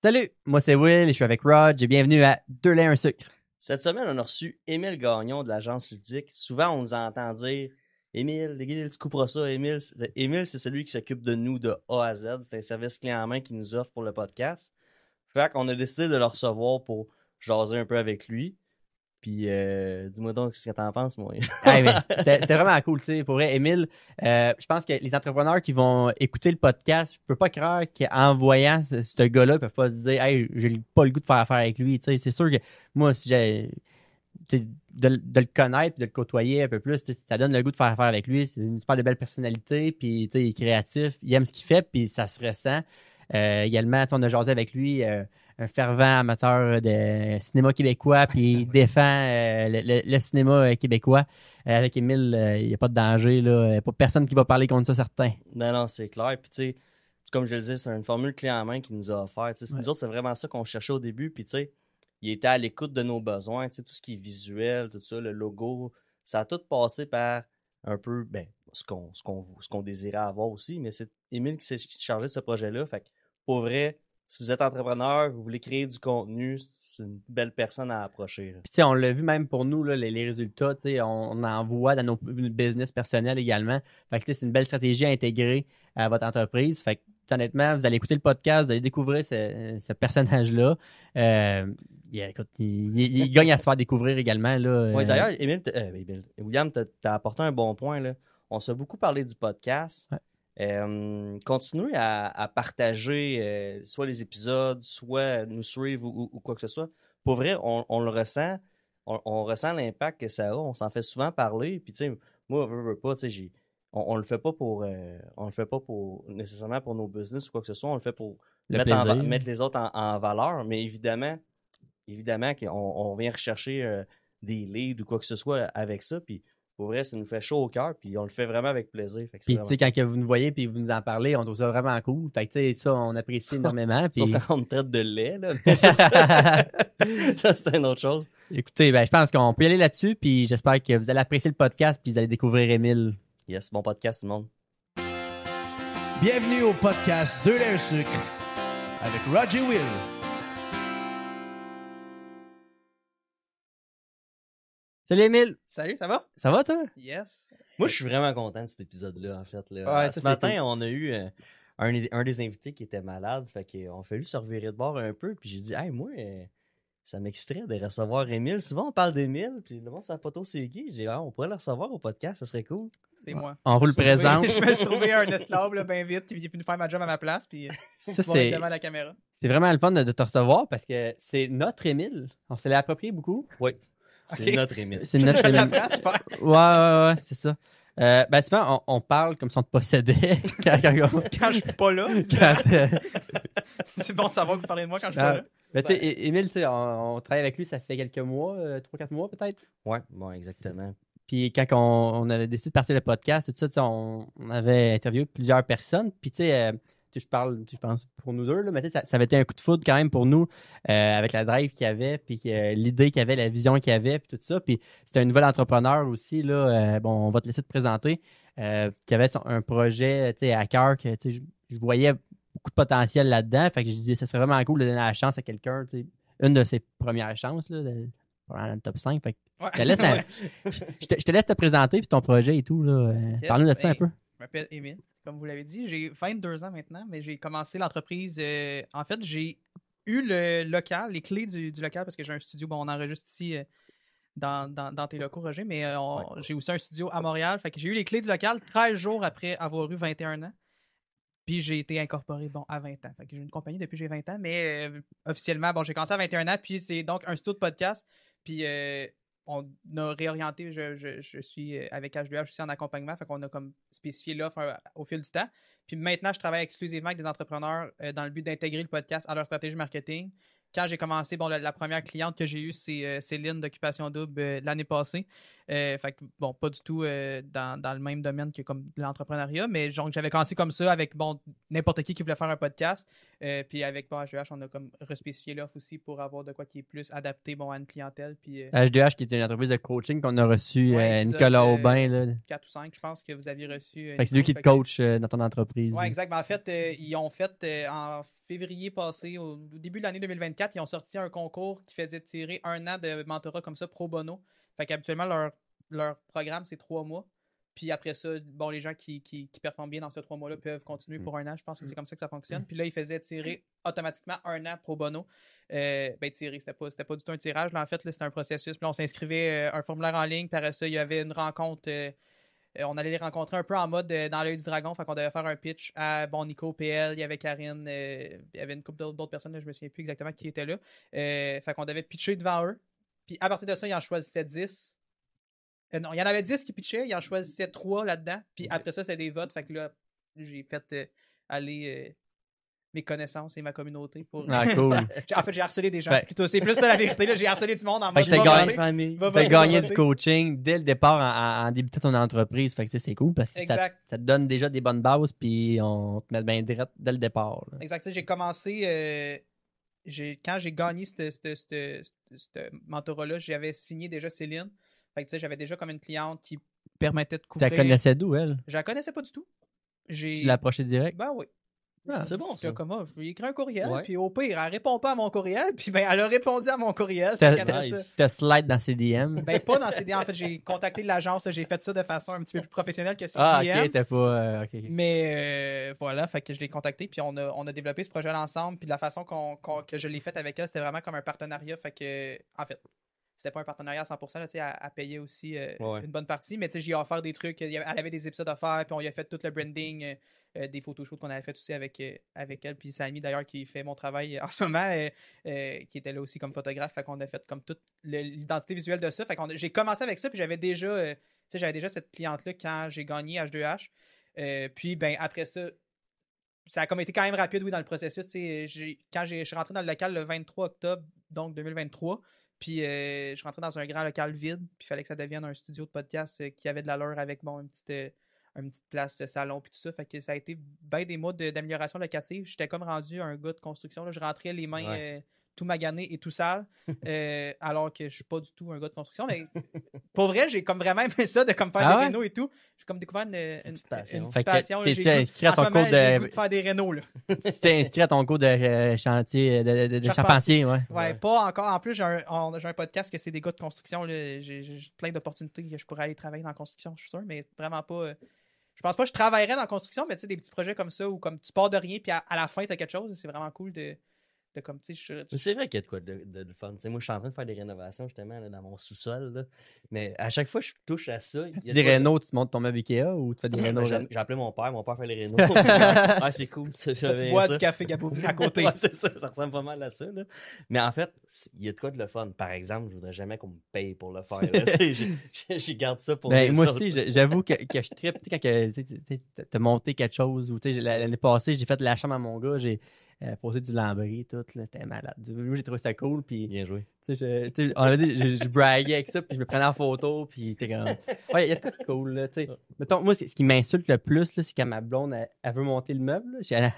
Salut, moi c'est Will et je suis avec Rod et bienvenue à Deux laits un sucre. Cette semaine, on a reçu Émile Gagnon de l'agence Ludique. Souvent, on nous entend dire « Émile, tu couperas ça. » Émile, c'est celui qui s'occupe de nous de A à Z. C'est un service clé en main qu'il nous offre pour le podcast. Fait qu'on a décidé de le recevoir pour jaser un peu avec lui. Puis, dis-moi donc ce que t'en penses, moi. Hey, mais c'était vraiment cool, tu sais. Pour vrai, Émile, je pense que les entrepreneurs qui vont écouter le podcast, je peux pas croire qu'en voyant ce gars-là, ils peuvent pas se dire « Hey, j'ai pas le goût de faire affaire avec lui. » Tu sais, c'est sûr que moi, si j'ai tu sais, de le connaître, de le côtoyer un peu plus, tu sais, ça donne le goût de faire affaire avec lui. C'est une super de belle personnalité, puis tu sais, il est créatif, il aime ce qu'il fait, puis ça se ressent. Également, tu sais, on a jasé avec lui, un fervent amateur de cinéma québécois, puis il défend le cinéma québécois. Avec Émile, il n'y a pas de danger, là. Il n'y a pas personne qui va parler contre ça, certain. Non, c'est clair. Puis, tu sais, comme je le disais, c'est une formule clé en main qu'il nous a offert. Tu sais, Ouais. nous autres, c'est vraiment ça qu'on cherchait au début. Puis, tu sais, il était à l'écoute de nos besoins. Tu sais, tout ce qui est visuel, tout ça, le logo, ça a tout passé par un peu, ben, ce qu'on désirait avoir aussi. Mais c'est Émile qui s'est chargé de ce projet-là. Fait que, pour vrai, si vous êtes entrepreneur, vous voulez créer du contenu, c'est une belle personne à approcher, là. Puis, tu sais, on l'a vu même pour nous, là, les résultats, tu sais, on en voit dans nos business personnels également. Fait que, tu sais, c'est une belle stratégie à intégrer à votre entreprise. Fait que, honnêtement, vous allez écouter le podcast, vous allez découvrir ce personnage-là. Écoute, il gagne à se faire découvrir également, là. Oui, d'ailleurs, William, t'as apporté un bon point, là. On s'est beaucoup parlé du podcast. Ouais. Continuez à partager soit les épisodes, soit nous suivre ou quoi que ce soit. Pour vrai, on le ressent. On ressent l'impact que ça a. On s'en fait souvent parler. Puis, tu sais, moi, veux pas, tu sais, on le fait pas pour on le fait pas pour nécessairement pour nos business ou quoi que ce soit. On le fait pour Le plaisir. mettre les autres en valeur. Mais évidemment qu'on vient rechercher des leads ou quoi que ce soit avec ça. Puis pour vrai, ça nous fait chaud au cœur. Puis on le fait vraiment avec plaisir. Fait que c'est Puis, tu sais, vraiment quand que vous nous voyez puis vous nous en parlez, on trouve ça vraiment cool. Fait que, tu sais, ça, on apprécie énormément. Puis... Sauf quand on me traite de lait, là. Mais ça, ça c'est une autre chose. Écoutez, ben, je pense qu'on peut y aller là-dessus. Puis, j'espère que vous allez apprécier le podcast puis vous allez découvrir Émile. Yes, bon podcast, tout le monde. Bienvenue au podcast Deux laits un sucre avec Roger Will. Salut, Émile. Salut, ça va? Ça va, toi? Yes. Moi, je suis vraiment content de cet épisode-là, en fait. Là. Ouais, ça, Ce c'est matin, cool. on a eu un des invités qui était malade. Fait qu'on a fallu se revirer de bord un peu. Puis j'ai dit, hey, moi, ça m'extrait de recevoir Émile. Souvent, on parle d'Émile. Puis le monde, ça pas trop c'est qui. J'ai dit, ah, on pourrait le recevoir au podcast, ça serait cool. C'est moi. On vous le présente. Je me suis trouvé un esclave là, bien vite qui est venu faire ma job à ma place. Puis Ça, tu vas être c'est devant la caméra. vraiment le fun de te recevoir parce que c'est notre Émile. On se l'est approprié beaucoup. Oui, c'est Ok. notre Émile. C'est notre La Émile. place, super. Ouais, c'est ça. Ben, souvent, on parle comme si on te possédait. Quand je suis pas là, c'est bon de savoir que vous parlez de moi quand je suis pas là. Ben, tu sais, Émile, tu sais, on travaille avec lui, ça fait quelques mois, 3-4 mois peut-être. Ouais, bon, exactement. Puis quand on avait décidé de partir le podcast, tout ça, tu sais, on avait interviewé plusieurs personnes. Puis tu sais, je parle, je pense, pour nous deux, là, mais tu sais, ça avait été un coup de foudre quand même pour nous avec la drive qu'il y avait, puis l'idée qu'il y avait, la vision qu'il y avait, puis tout ça. Puis c'était un nouvel entrepreneur aussi, là, bon, on va te laisser te présenter, qui avait un projet, tu sais, à cœur, que tu sais, je voyais beaucoup de potentiel là-dedans. Fait que je disais, ça serait vraiment cool de donner la chance à quelqu'un, tu sais, une de ses premières chances, là, dans le top 5. Fait que Ouais. je te laisse, Ouais. je te laisse te présenter puis ton projet et tout. Là. Yes, Parle-nous de ça un peu. Je m'appelle Émile, comme vous l'avez dit. J'ai 22 ans maintenant, mais j'ai commencé l'entreprise. En fait, j'ai eu le local, les clés du local, parce que j'ai un studio. Bon, on enregistre ici dans tes locaux, Roger, mais j'ai aussi un studio à Montréal. Fait que j'ai eu les clés du local 13 jours après avoir eu 21 ans. Puis j'ai été incorporé, bon, à 20 ans. Fait que j'ai une compagnie depuis que j'ai 20 ans, mais officiellement, bon, j'ai commencé à 21 ans, puis c'est donc un studio de podcast. Puis on a réorienté, je suis avec H2H aussi en accompagnement, fait qu'on a comme spécifié l'offre au fil du temps. Puis maintenant, je travaille exclusivement avec des entrepreneurs dans le but d'intégrer le podcast à leur stratégie marketing, quand j'ai commencé, bon, la première cliente que j'ai eue, c'est Céline d'Occupation Double l'année passée. Fait que, bon, pas du tout dans le même domaine que comme l'entrepreneuriat, mais genre, j'avais commencé comme ça avec, bon, n'importe qui voulait faire un podcast. Puis avec bon, HDH, on a comme respécifié l'offre aussi pour avoir de quoi qui est plus adapté, bon, à une clientèle. Puis, HDH, qui est une entreprise de coaching qu'on a reçu, Ouais, Nicolas épisode, Aubin. Là. 4 ou 5, je pense que vous aviez reçu. Fait que c'est lui qui te coach dans ton entreprise. Oui, exact. Ben, en fait, ils ont fait en février passé, au début de l'année 2024, ils ont sorti un concours qui faisait tirer 1 an de mentorat comme ça pro bono. Fait qu'habituellement, leur programme, c'est 3 mois. Puis après ça, bon, les gens qui performent bien dans ces 3 mois-là peuvent continuer pour 1 an. Je pense que c'est comme ça que ça fonctionne. Puis là, ils faisaient tirer automatiquement 1 an pro bono. Ben, tirer, c'était pas du tout un tirage. Là, en fait, là, c'était un processus. Puis là, on s'inscrivait un formulaire en ligne. Puis après ça, il y avait une rencontre. On allait les rencontrer un peu en mode dans l'œil du dragon. Fait qu'on devait faire un pitch à bon Nico, PL, il y avait Karine, il y avait une couple d'autres personnes, là, je me souviens plus exactement qui était là. Fait qu'on devait pitcher devant eux. Puis à partir de ça, ils en choisissaient 10. Non, il y en avait 10 qui pitchaient, ils en choisissaient 3 là-dedans. Puis après ça, c'était des votes. Fait que là, j'ai fait aller mes connaissances et ma communauté pour. Ah, cool. En fait, j'ai harcelé des gens. C'est plus ça la vérité. Là. J'ai harcelé du monde en Fait mode. que t'as Va gagné voter. du coaching dès le départ en débutant ton entreprise. Fait que tu sais, c'est cool parce que ça Exact. te donne déjà des bonnes bases puis on te met bien direct dès le départ. Là. Exact. Tu sais, j'ai commencé. Quand j'ai gagné ce mentorat-là, j'avais signé déjà Céline. Fait que tu sais, j'avais déjà comme une cliente qui permettait de Tu couvrir. la connaissais d'où, elle? Je la connaissais pas du tout. Tu l'as approchée direct? Ben oui. Ah, c'est bon, ça. Comme, je lui ai écrit un courriel, Ouais. puis au pire, elle répond pas à mon courriel, puis ben, elle a répondu à mon courriel. T'as Fait qu'après nice. ça- slide dans ses DM. Ben, pas dans CDM. En fait, j'ai contacté l'agence, là, j'ai fait ça de façon un petit peu plus professionnelle que CDM. Ah, ok, t'as pas. Ok. Mais voilà, fait que je l'ai contacté, puis on a développé ce projet-là ensemble, puis de la façon que je l'ai fait avec elle, c'était vraiment comme un partenariat. Fait que, en fait, c'était pas un partenariat à 100%, là, tu sais, elle payait aussi Ouais. une bonne partie, mais tu sais, j'ai offert des trucs, elle avait des épisodes à faire, puis on y a fait tout le branding, des photoshoots qu'on avait fait aussi avec elle, puis Samy d'ailleurs qui fait mon travail en ce moment, qui était là aussi comme photographe, fait qu'on a fait comme toute l'identité visuelle de ça, fait qu'on j'ai commencé avec ça, puis j'avais déjà, tu sais, j'avais déjà cette cliente-là quand j'ai gagné H2H, puis ben après ça a comme été quand même rapide, oui, dans le processus. Quand je suis rentré dans le local le 23 octobre, donc 2023, puis je suis rentré dans un grand local vide, puis il fallait que ça devienne un studio de podcast qui avait de l'allure avec bon, une petite place salon, puis tout ça. Fait que ça a été bien des mois d'amélioration locative. J'étais comme rendu un gars de construction. Là. Je rentrais les mains tout magané et tout sale, alors que je suis pas du tout un gars de construction. Mais pour vrai, j'ai comme vraiment aimé ça de comme faire des rénos et tout. J'ai comme découvert une petite passion. Fait que passion. t'es- J'ai tu le goût- inscrit à en ton ce moment, cours de- j'ai le goût de faire des rénos, là. Tu t'es inscrit à ton cours de chantier, de charpentier, ouais. Ouais, pas encore. En plus, j'ai un podcast que c'est des gars de construction. Là. J'ai plein d'opportunités que je pourrais aller travailler dans la construction, je suis sûr, mais vraiment pas. Je pense pas que je travaillerais dans la construction, mais tu sais, des petits projets comme ça où comme tu pars de rien, puis à la fin, tu as quelque chose, c'est vraiment cool de comme, tu sais, Mais c'est vrai qu'il y a de quoi de fun. Tu sais, moi, je suis en train de faire des rénovations justement là, dans mon sous-sol. Là. Mais à chaque fois que je touche à ça. Tu dis réno, tu montes ton meuble Ikea ou tu fais des rénos? J'ai appelé mon père fait les rénaux. Ouais, c'est cool. Ça, tu bois du café Gabou à côté. Ouais, c'est ça ressemble pas mal à ça. Là. Mais en fait, il y a de quoi de le fun. Par exemple, je voudrais jamais qu'on me paye pour le faire. Là. Tu sais, j'y garde ça pour Ben, les moi autres. aussi, j'avoue que je trippe quand t'as monté quelque chose. Ou, l'année passée, j'ai fait la chambre à mon gars, j'ai posé du lambris, tout. C'était malade. Moi, j'ai trouvé ça cool. Puis, Bien joué. on a dit, je braguais avec ça, puis je me prenais en photo, puis t'es comme. Ouais, il y a de quoi de cool, là, tu sais. Mettons, moi, ce qui m'insulte le plus, là, c'est quand ma blonde, elle veut monter le meuble, là.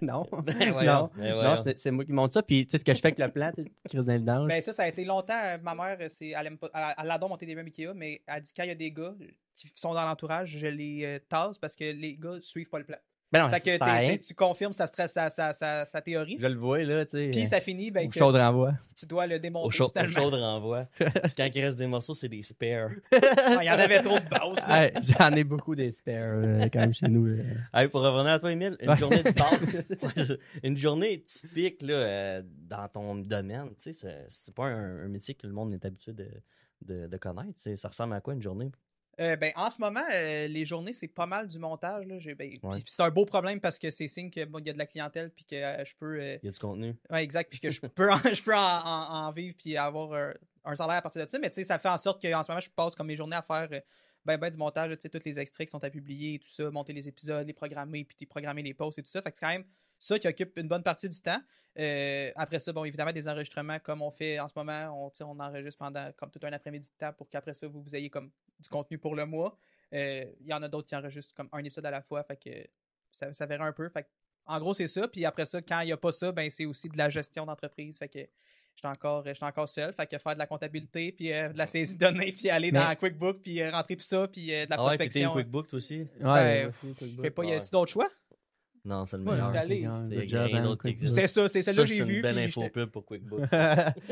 Non. Ben voyons, Non, c'est moi qui monte ça, puis tu sais, ce que je fais avec le plan, tu crises d'un vidange. Ben ça a été longtemps. Ma mère, elle aime pas, elle adore monter des meubles Ikea, mais elle dit quand il y a des gars qui sont dans l'entourage, je les tasse parce que les gars suivent pas le plan. Ben non, Fait que ça sert à rien. tu confirmes sa théorie. Je le vois, là, tu sais. Puis ça finit, ben, Au que chaud de renvoi. tu dois le Au démonter chaud finalement. de renvoi. Quand il reste des morceaux, c'est des spares. Ah, il y en avait trop de bases. là. Ouais, j'en ai beaucoup des spares, quand même, chez nous. Hey, pour revenir à toi, Émile, une Ouais. journée de base, une journée typique là, dans ton domaine, tu sais, c'est pas un métier que le monde est habitué de connaître. Tu sais, ça ressemble à quoi une journée? Ben, en ce moment, les journées, c'est pas mal du montage. Là. Ouais. Puis c'est un beau problème parce que c'est signe qu'il y a de la clientèle puis que je peux. Il y a du contenu. Ouais, exact. Puis que je peux en vivre puis avoir un salaire à partir de ça. Mais tu sais, ça fait en sorte qu'en ce moment, je passe comme mes journées à faire du montage, tu sais, tous les extraits qui sont à publier et tout ça, monter les épisodes, les programmer, puis programmer les posts et tout ça. Fait que c'est quand même ça qui occupe une bonne partie du temps. Après ça, bon, évidemment, des enregistrements comme on fait en ce moment, on enregistre pendant comme tout un après-midi de temps pour qu'après ça, vous ayez comme du contenu pour le mois. Il y en a d'autres qui enregistrent comme un épisode à la fois, fait que ça verra un peu. Fait que, en gros, c'est ça. Puis après ça, quand il n'y a pas ça, ben c'est aussi de la gestion d'entreprise. Fait que j'étais encore seul. Fait que faire de la comptabilité, puis de la saisie de données, puis aller dans QuickBook, puis rentrer tout ça, puis de la prospection. Ouais, QuickBook, toi aussi? Ouais, Je sais pas, y a-tu d'autres choix? Non, c'est le Moi, meilleur. j'étais allé. Il y a rien d'autre qui existe. C'était ça, c'était celle-là que j'ai C'est vu. une belle puis info pub pour QuickBooks.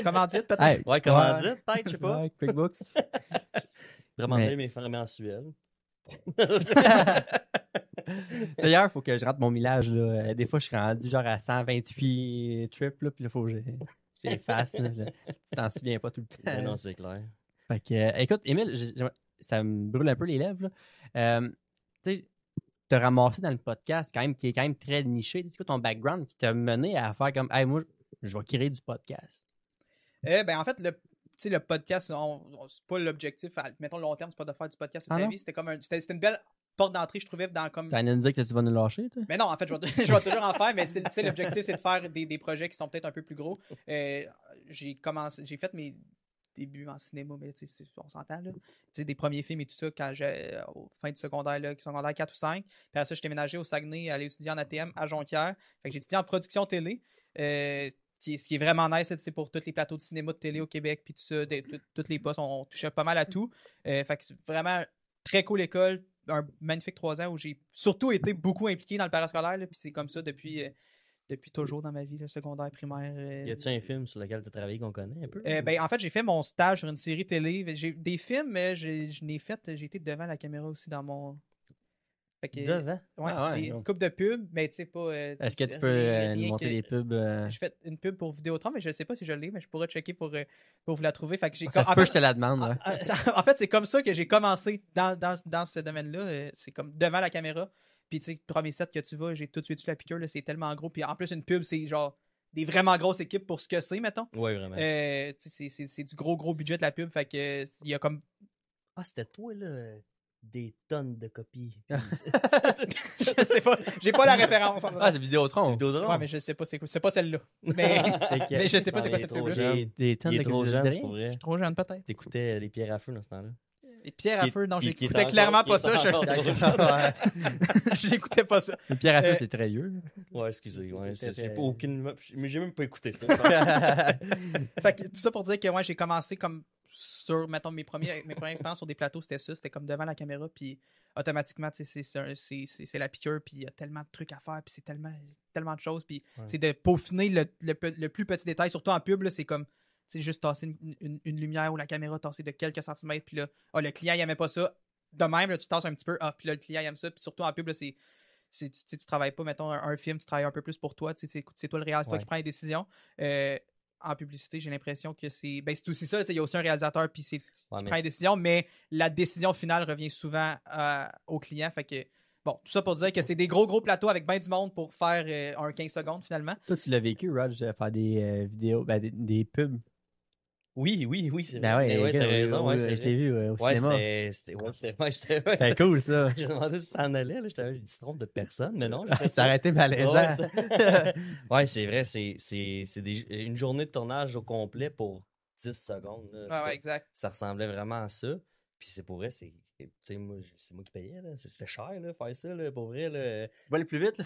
Comment dire, peut-être? Hey, Ouais, comment dire? Peut-être, je sais pas. Ouais, QuickBooks. Vraiment Mais- bien mes frais mensuels. D'ailleurs, il faut que je rentre mon millage. Là. Des fois, je suis rendu genre à 128 trips, là, puis il faut que j'efface. Là. Tu t'en souviens pas tout le temps. Mais non, c'est clair. Fait que, écoute, Émile, ça me brûle un peu les lèvres. Là. Tu sais, te ramasser dans le podcast qui est quand même très niché. C'est quoi ton background qui t'a mené à faire comme, hey, moi, je vais créer du podcast? Ben, en fait, le podcast, c'est pas l'objectif. Mettons, long terme, c'est pas de faire du podcast toute la non? vie. C'était une belle porte d'entrée, je trouvais, dans comme. Tu viens de nous dire que tu vas nous lâcher, toi? Mais non, en fait, je vais toujours en faire, mais l'objectif, c'est de faire des projets qui sont peut-être un peu plus gros. J'ai fait mes débuts en cinéma, mais on s'entend, là. Des premiers films et tout ça, quand au fin du secondaire, là, secondaire 4 ou 5. Puis après ça, je suis déménagé au Saguenay, aller étudier en ATM à Jonquière. Fait que j'ai étudié en production télé. Ce qui est vraiment nice, c'est pour tous les plateaux de cinéma, de télé au Québec, puis tout ça, tous les postes, on touchait pas mal à tout. Fait que c'est vraiment très cool école, un magnifique 3 ans où j'ai surtout été beaucoup impliqué dans le parascolaire, puis c'est comme ça depuis toujours dans ma vie, le secondaire, primaire. Y a-tu un film sur lequel tu as travaillé qu'on connaît un peu? Ben, en fait, j'ai fait mon stage sur une série télé. J'ai des films, mais j'ai été devant la caméra aussi dans mon. Fait que, Devant? Ouais, Ah ouais, une donc. coupe de pub, mais tu sais pas. Est-ce que tu peux rien nous montrer que- des pubs? J'ai fait une pub pour Vidéotron, mais je sais pas si je l'ai, mais je pourrais checker pour vous la trouver. Fait que j'ai Ça se en peut, fait- je te la demande. Ouais. en fait, c'est comme ça que j'ai commencé dans ce domaine-là. C'est comme devant la caméra. Puis, tu sais, premier set que tu vas, j'ai tout de suite eu la piqûre. Là, c'est tellement gros. Puis, en plus, une pub, c'est genre des vraiment grosses équipes pour ce que c'est, mettons. Oui, vraiment. Tu sais, c'est du gros budget de la pub. Fait que, il y a comme. Ah, c'était toi, là. Des tonnes de copies. Je sais pas. J'ai pas la référence. Ah, c'est Vidéotron. Vidéotron. Ouais, mais je sais pas c'est pas celle-là. Mais je sais pas c'est quoi cette trop pub-là. jeune. Des tonnes Il est de trop de jeune, rien. pour vrai. Trop jeune, peut-être. T'écoutais les pierres à feu dans ce temps-là. Les pierres à Qui- feu, non, qui- qui est j'écoutais encore- clairement qui pas est ça. encore drôle. J'écoutais pas ça. Une pierre à feu, Euh, c'est très vieux. Ouais, excusez. Ouais, C'était- j'ai pas aucune. Mais j'ai même pas écouté ça. Fait que tout ça pour dire que ouais, j'ai commencé comme sur, mettons, mes premières expériences sur des plateaux, c'était ça. C'était comme devant la caméra, puis automatiquement, tu sais, c'est la piqûre, puis il y a tellement de trucs à faire, puis c'est tellement de choses, puis Ouais. c'est de peaufiner le plus petit détail, surtout en pub, là, c'est comme, tu sais, juste tasser une lumière ou la caméra tasser de quelques centimètres, puis là, le client, il aimait pas ça. De même, là, tu tasses un petit peu, puis là, le client, il aime ça, puis surtout en pub, là, tu travailles pas, mettons, un film, tu travailles un peu plus pour toi, tu sais, c'est toi le réal, c'est toi Ouais. qui prends les décisions. En publicité, j'ai l'impression que c'est aussi ça, tu sais, il y a aussi un réalisateur puis qui mais prend les décisions, mais la décision finale revient souvent au client. Fait que, bon, tout ça pour dire que c'est des gros plateaux avec bien du monde pour faire un 15 secondes finalement. Toi, tu l'as vécu, Raj, de faire des vidéos, des pubs. Oui, c'est Ben vrai. ouais, Mais ouais, t'as raison. Ouais, je c'est t'ai vu au Ouais, cinéma. C'était cool, ça. J'ai demandé si ça en allait. Là. J'ai dit, tu te trompes de personne, mais non. j'ai fait Ça aurait été malaisant. Ouais, ouais, c'est vrai. C'est une journée de tournage au complet pour 10 secondes. Là. Ouais, exact. Ça ressemblait vraiment à ça. Puis c'est pour vrai, c'est moi qui payais. Là. C'était cher, là, faire ça, là, pour vrai. Là. Va aller plus vite, là.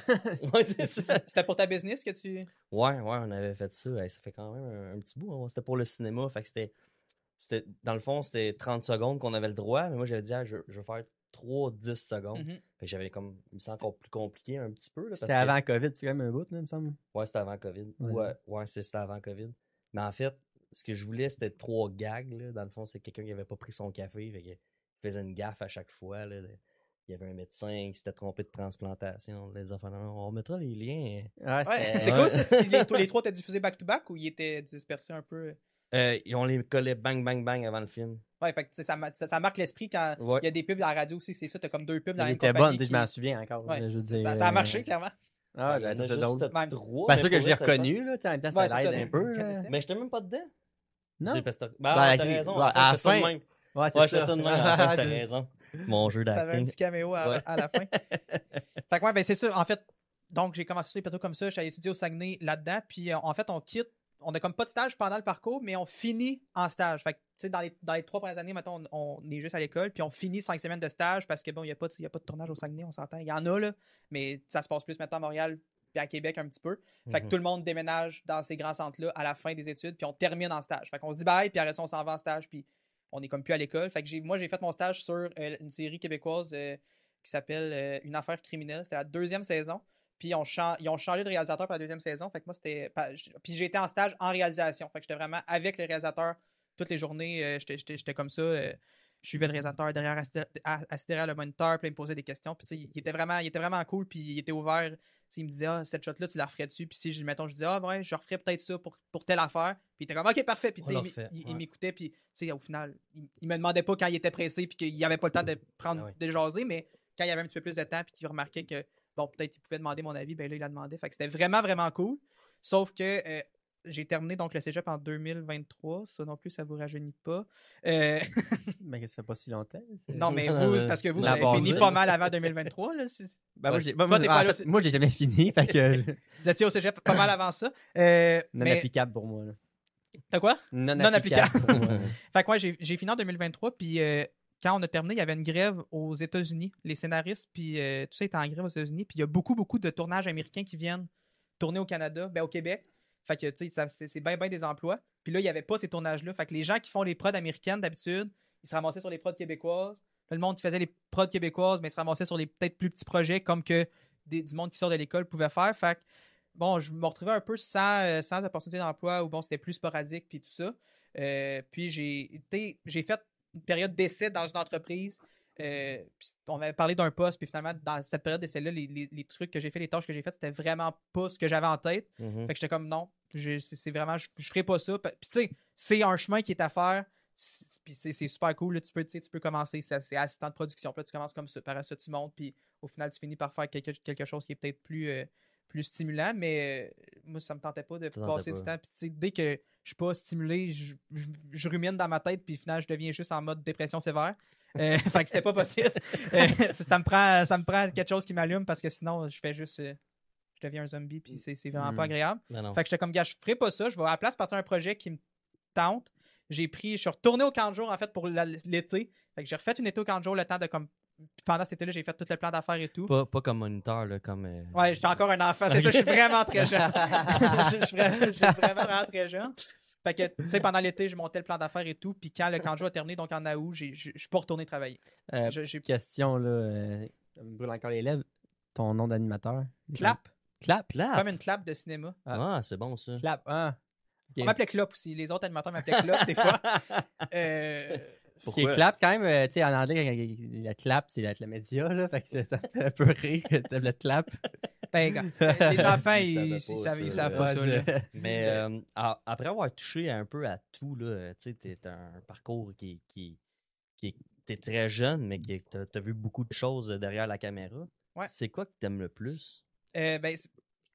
Ouais, c'est ça. C'était pour ta business que tu. Ouais, on avait fait ça. Hey, ça fait quand même un petit bout. Hein. C'était pour le cinéma. Fait que c'était dans le fond, c'était 30 secondes qu'on avait le droit. Mais moi, j'avais dit, je veux faire 3-10 secondes. Mhm. Fait que j'avais comme, il me semble encore plus compliqué un petit peu. Là, parce C'était que- avant COVID, tu fais quand même un bout, là, il me semble. Ouais, c'était avant COVID. Ouais. Ouais, c'était avant COVID. Mais en fait, ce que je voulais, c'était 3 gags. Là. Dans le fond, c'est quelqu'un qui avait pas pris son café. Fait qu'il faisait une gaffe à chaque fois. Là. Il y avait un médecin qui s'était trompé de transplantation. Les enfants, on mettra les liens. Ouais, c'est cool ça. Les trois t'as diffusé back-to-back ou ils étaient dispersés un peu? On les collait bang, bang, bang avant le film. Ouais, fait que tu sais, ça marque l'esprit quand Ouais. il y a des pubs à la radio aussi, c'est ça, t'as comme 2 pubs dans la Elle même était compagnie bonne, je m'en souviens encore. Ouais, là, je veux dire, ça a marché, clairement. Ah, Il y j'avais en a trouvé juste drôle. Même. 3, Ben, mais sûr que pour je l'ai vrai, c'était reconnu, là, tu sais, en même temps, Ouais, ça c'est l'aide ça. un peu. le fun. Mais j'étais même pas dedans. Non? C'est parce que... Ben, t'as raison. ouais, en fait, à la je fais ça de fin- même. Ouais, Ouais, je fais ça de même. En fait, t'as C'est- raison. Mon jeu T'avais un d'acting. petit caméo Ouais. à la fin. Fait que ouais, ben c'est ça. En fait, donc, j'ai commencé sur les plateaux comme ça. J'allais étudier au Saguenay là-dedans. Puis, en fait, on a comme pas de stage pendant le parcours, mais on finit en stage. Fait que, tu sais, dans les 3 premières années, mettons, on est juste à l'école, puis on finit 5 semaines de stage parce que, bon, il n'y a pas de tournage au Saguenay, on s'entend. Il y en a, là, mais ça se passe plus maintenant à Montréal puis à Québec un petit peu. Fait que tout le monde déménage dans ces grands centres-là à la fin des études, puis on termine en stage. Fait qu'on se dit bye, puis après ça, on s'en va en stage, puis on est comme plus à l'école. Fait que moi, j'ai fait mon stage sur une série québécoise qui s'appelle Une affaire criminelle. C'était la 2e saison. Puis ils ont changé de réalisateur pour la 2e saison. Fait que moi, puis j'ai été en stage en réalisation. Fait que j'étais vraiment avec le réalisateur toutes les journées. J'étais comme ça. Je suivais le réalisateur derrière, assis derrière le moniteur, puis il me posait des questions. Puis il était vraiment cool, puis il était ouvert. Il me disait, cette shot-là, tu la referais dessus. Puis si, mettons, je disais, ouais, je referais peut-être ça pour telle affaire. Puis il était comme, OK, parfait. Puis il m'écoutait. Puis au final, il me demandait pas quand il était pressé, puis qu'il avait pas le temps de prendre de jaser, mais quand il y avait un petit peu plus de temps, puis qu'il remarquait que, bon, peut-être qu'il pouvait demander mon avis, ben là, il a demandé. Fait que c'était vraiment, vraiment cool. Sauf que j'ai terminé donc le cégep en 2023. Ça non plus, ça vous rajeunit pas. Mais ça fait pas si longtemps. Non, mais parce que vous avez fini pas mal avant 2023. Là, moi, je l'ai jamais fini. Fait que... Vous étiez au cégep pas mal avant ça. Non applicable pour moi. Là. T'as quoi? Non applicable. Fait que moi, j'ai fini en 2023, puis quand on a terminé, il y avait une grève aux États-Unis. Les scénaristes, puis tout ça était en grève aux États-Unis. Puis il y a beaucoup, beaucoup de tournages américains qui viennent tourner au Canada, au Québec. Fait que, tu sais, c'est bien des emplois. Puis là, il n'y avait pas ces tournages-là. Fait que les gens qui font les prods américaines, d'habitude, ils se ramassaient sur les prods québécoises. Là, le monde qui faisait les prods québécoises, mais ils se ramassaient sur les peut-être plus petits projets comme que du monde qui sort de l'école pouvait faire. Fait que, bon, je me retrouvais un peu sans opportunité d'emploi où, bon, c'était plus sporadique puis tout ça. Puis j'ai fait une période d'essai dans une entreprise. On m'avait parlé d'un poste, puis finalement, dans cette période d'essai-là, les trucs que j'ai fait, les tâches que j'ai faites, c'était vraiment pas ce que j'avais en tête. Fait que j'étais comme non, c'est vraiment, je ferais pas ça. Puis tu sais, c'est un chemin qui est à faire. Puis c'est super cool. Là, tu peux commencer, c'est assistant de production. Puis là, tu commences comme ça. Par ça, tu montes, puis au final, tu finis par faire quelque chose qui est peut-être plus stimulant. Mais moi, ça me tentait pas de passer du temps. Puis tu sais, dès que je suis pas stimulé, je rumine dans ma tête, puis au final, je deviens juste en mode dépression sévère. Fait que c'était pas possible. Ça me prend quelque chose qui m'allume parce que sinon, je deviens un zombie, puis c'est vraiment pas agréable. Fait que j'étais comme, gars, je ferai pas ça. Je vais à la place partir un projet qui me tente. Je suis retourné au camp de jour, en fait, pour l'été. Fait que j'ai refait une été au camp de jour, le temps de comme. Puis pendant cet été-là, j'ai fait tout le plan d'affaires et tout. Pas comme moniteur, là, comme. Ouais, j'étais encore un enfant. C'est ça, je suis vraiment très jeune. Je suis vraiment très jeune. Fait que, tu sais, pendant l'été, je montais le plan d'affaires et tout. Puis quand le camp de jour a terminé, donc en août, je suis pas retourné travailler. Question, là. Me brûle encore les lèvres. Ton nom d'animateur? Clap. Clap? Comme une clap de cinéma. Ah, c'est bon, ça. Clap, Okay. On m'appelait Clop aussi. Les autres animateurs m'appelaient Clop des fois. Pourquoi? Clap, quand même, tu sais, en anglais, la clap, c'est la média, là. Fait que ça fait un peu rire que tu le clap. Ben, gars, les enfants, ils savent pas ça. Là. Mais après avoir touché un peu à tout, là, tu sais, t'as un parcours qui t'es très jeune, mais t'as vu beaucoup de choses derrière la caméra. Ouais. C'est quoi que t'aimes le plus? Ben,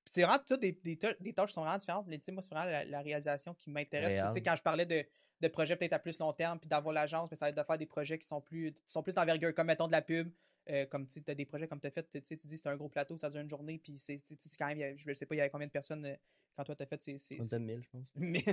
c'est vraiment toutes des tâches qui sont vraiment différentes. Mais, moi, c'est vraiment la réalisation qui m'intéresse. Tu sais, quand je parlais de projets peut-être à plus long terme, puis d'avoir l'agence, mais ça va être de faire des projets qui sont plus d'envergure, comme mettons de la pub. Comme tu as des projets comme tu as fait, tu dis c'est un gros plateau, ça dure une journée, puis c'est quand même, je sais pas, il y avait combien de personnes quand toi tu as fait ces. Une dizaine de mille, je pense. Mais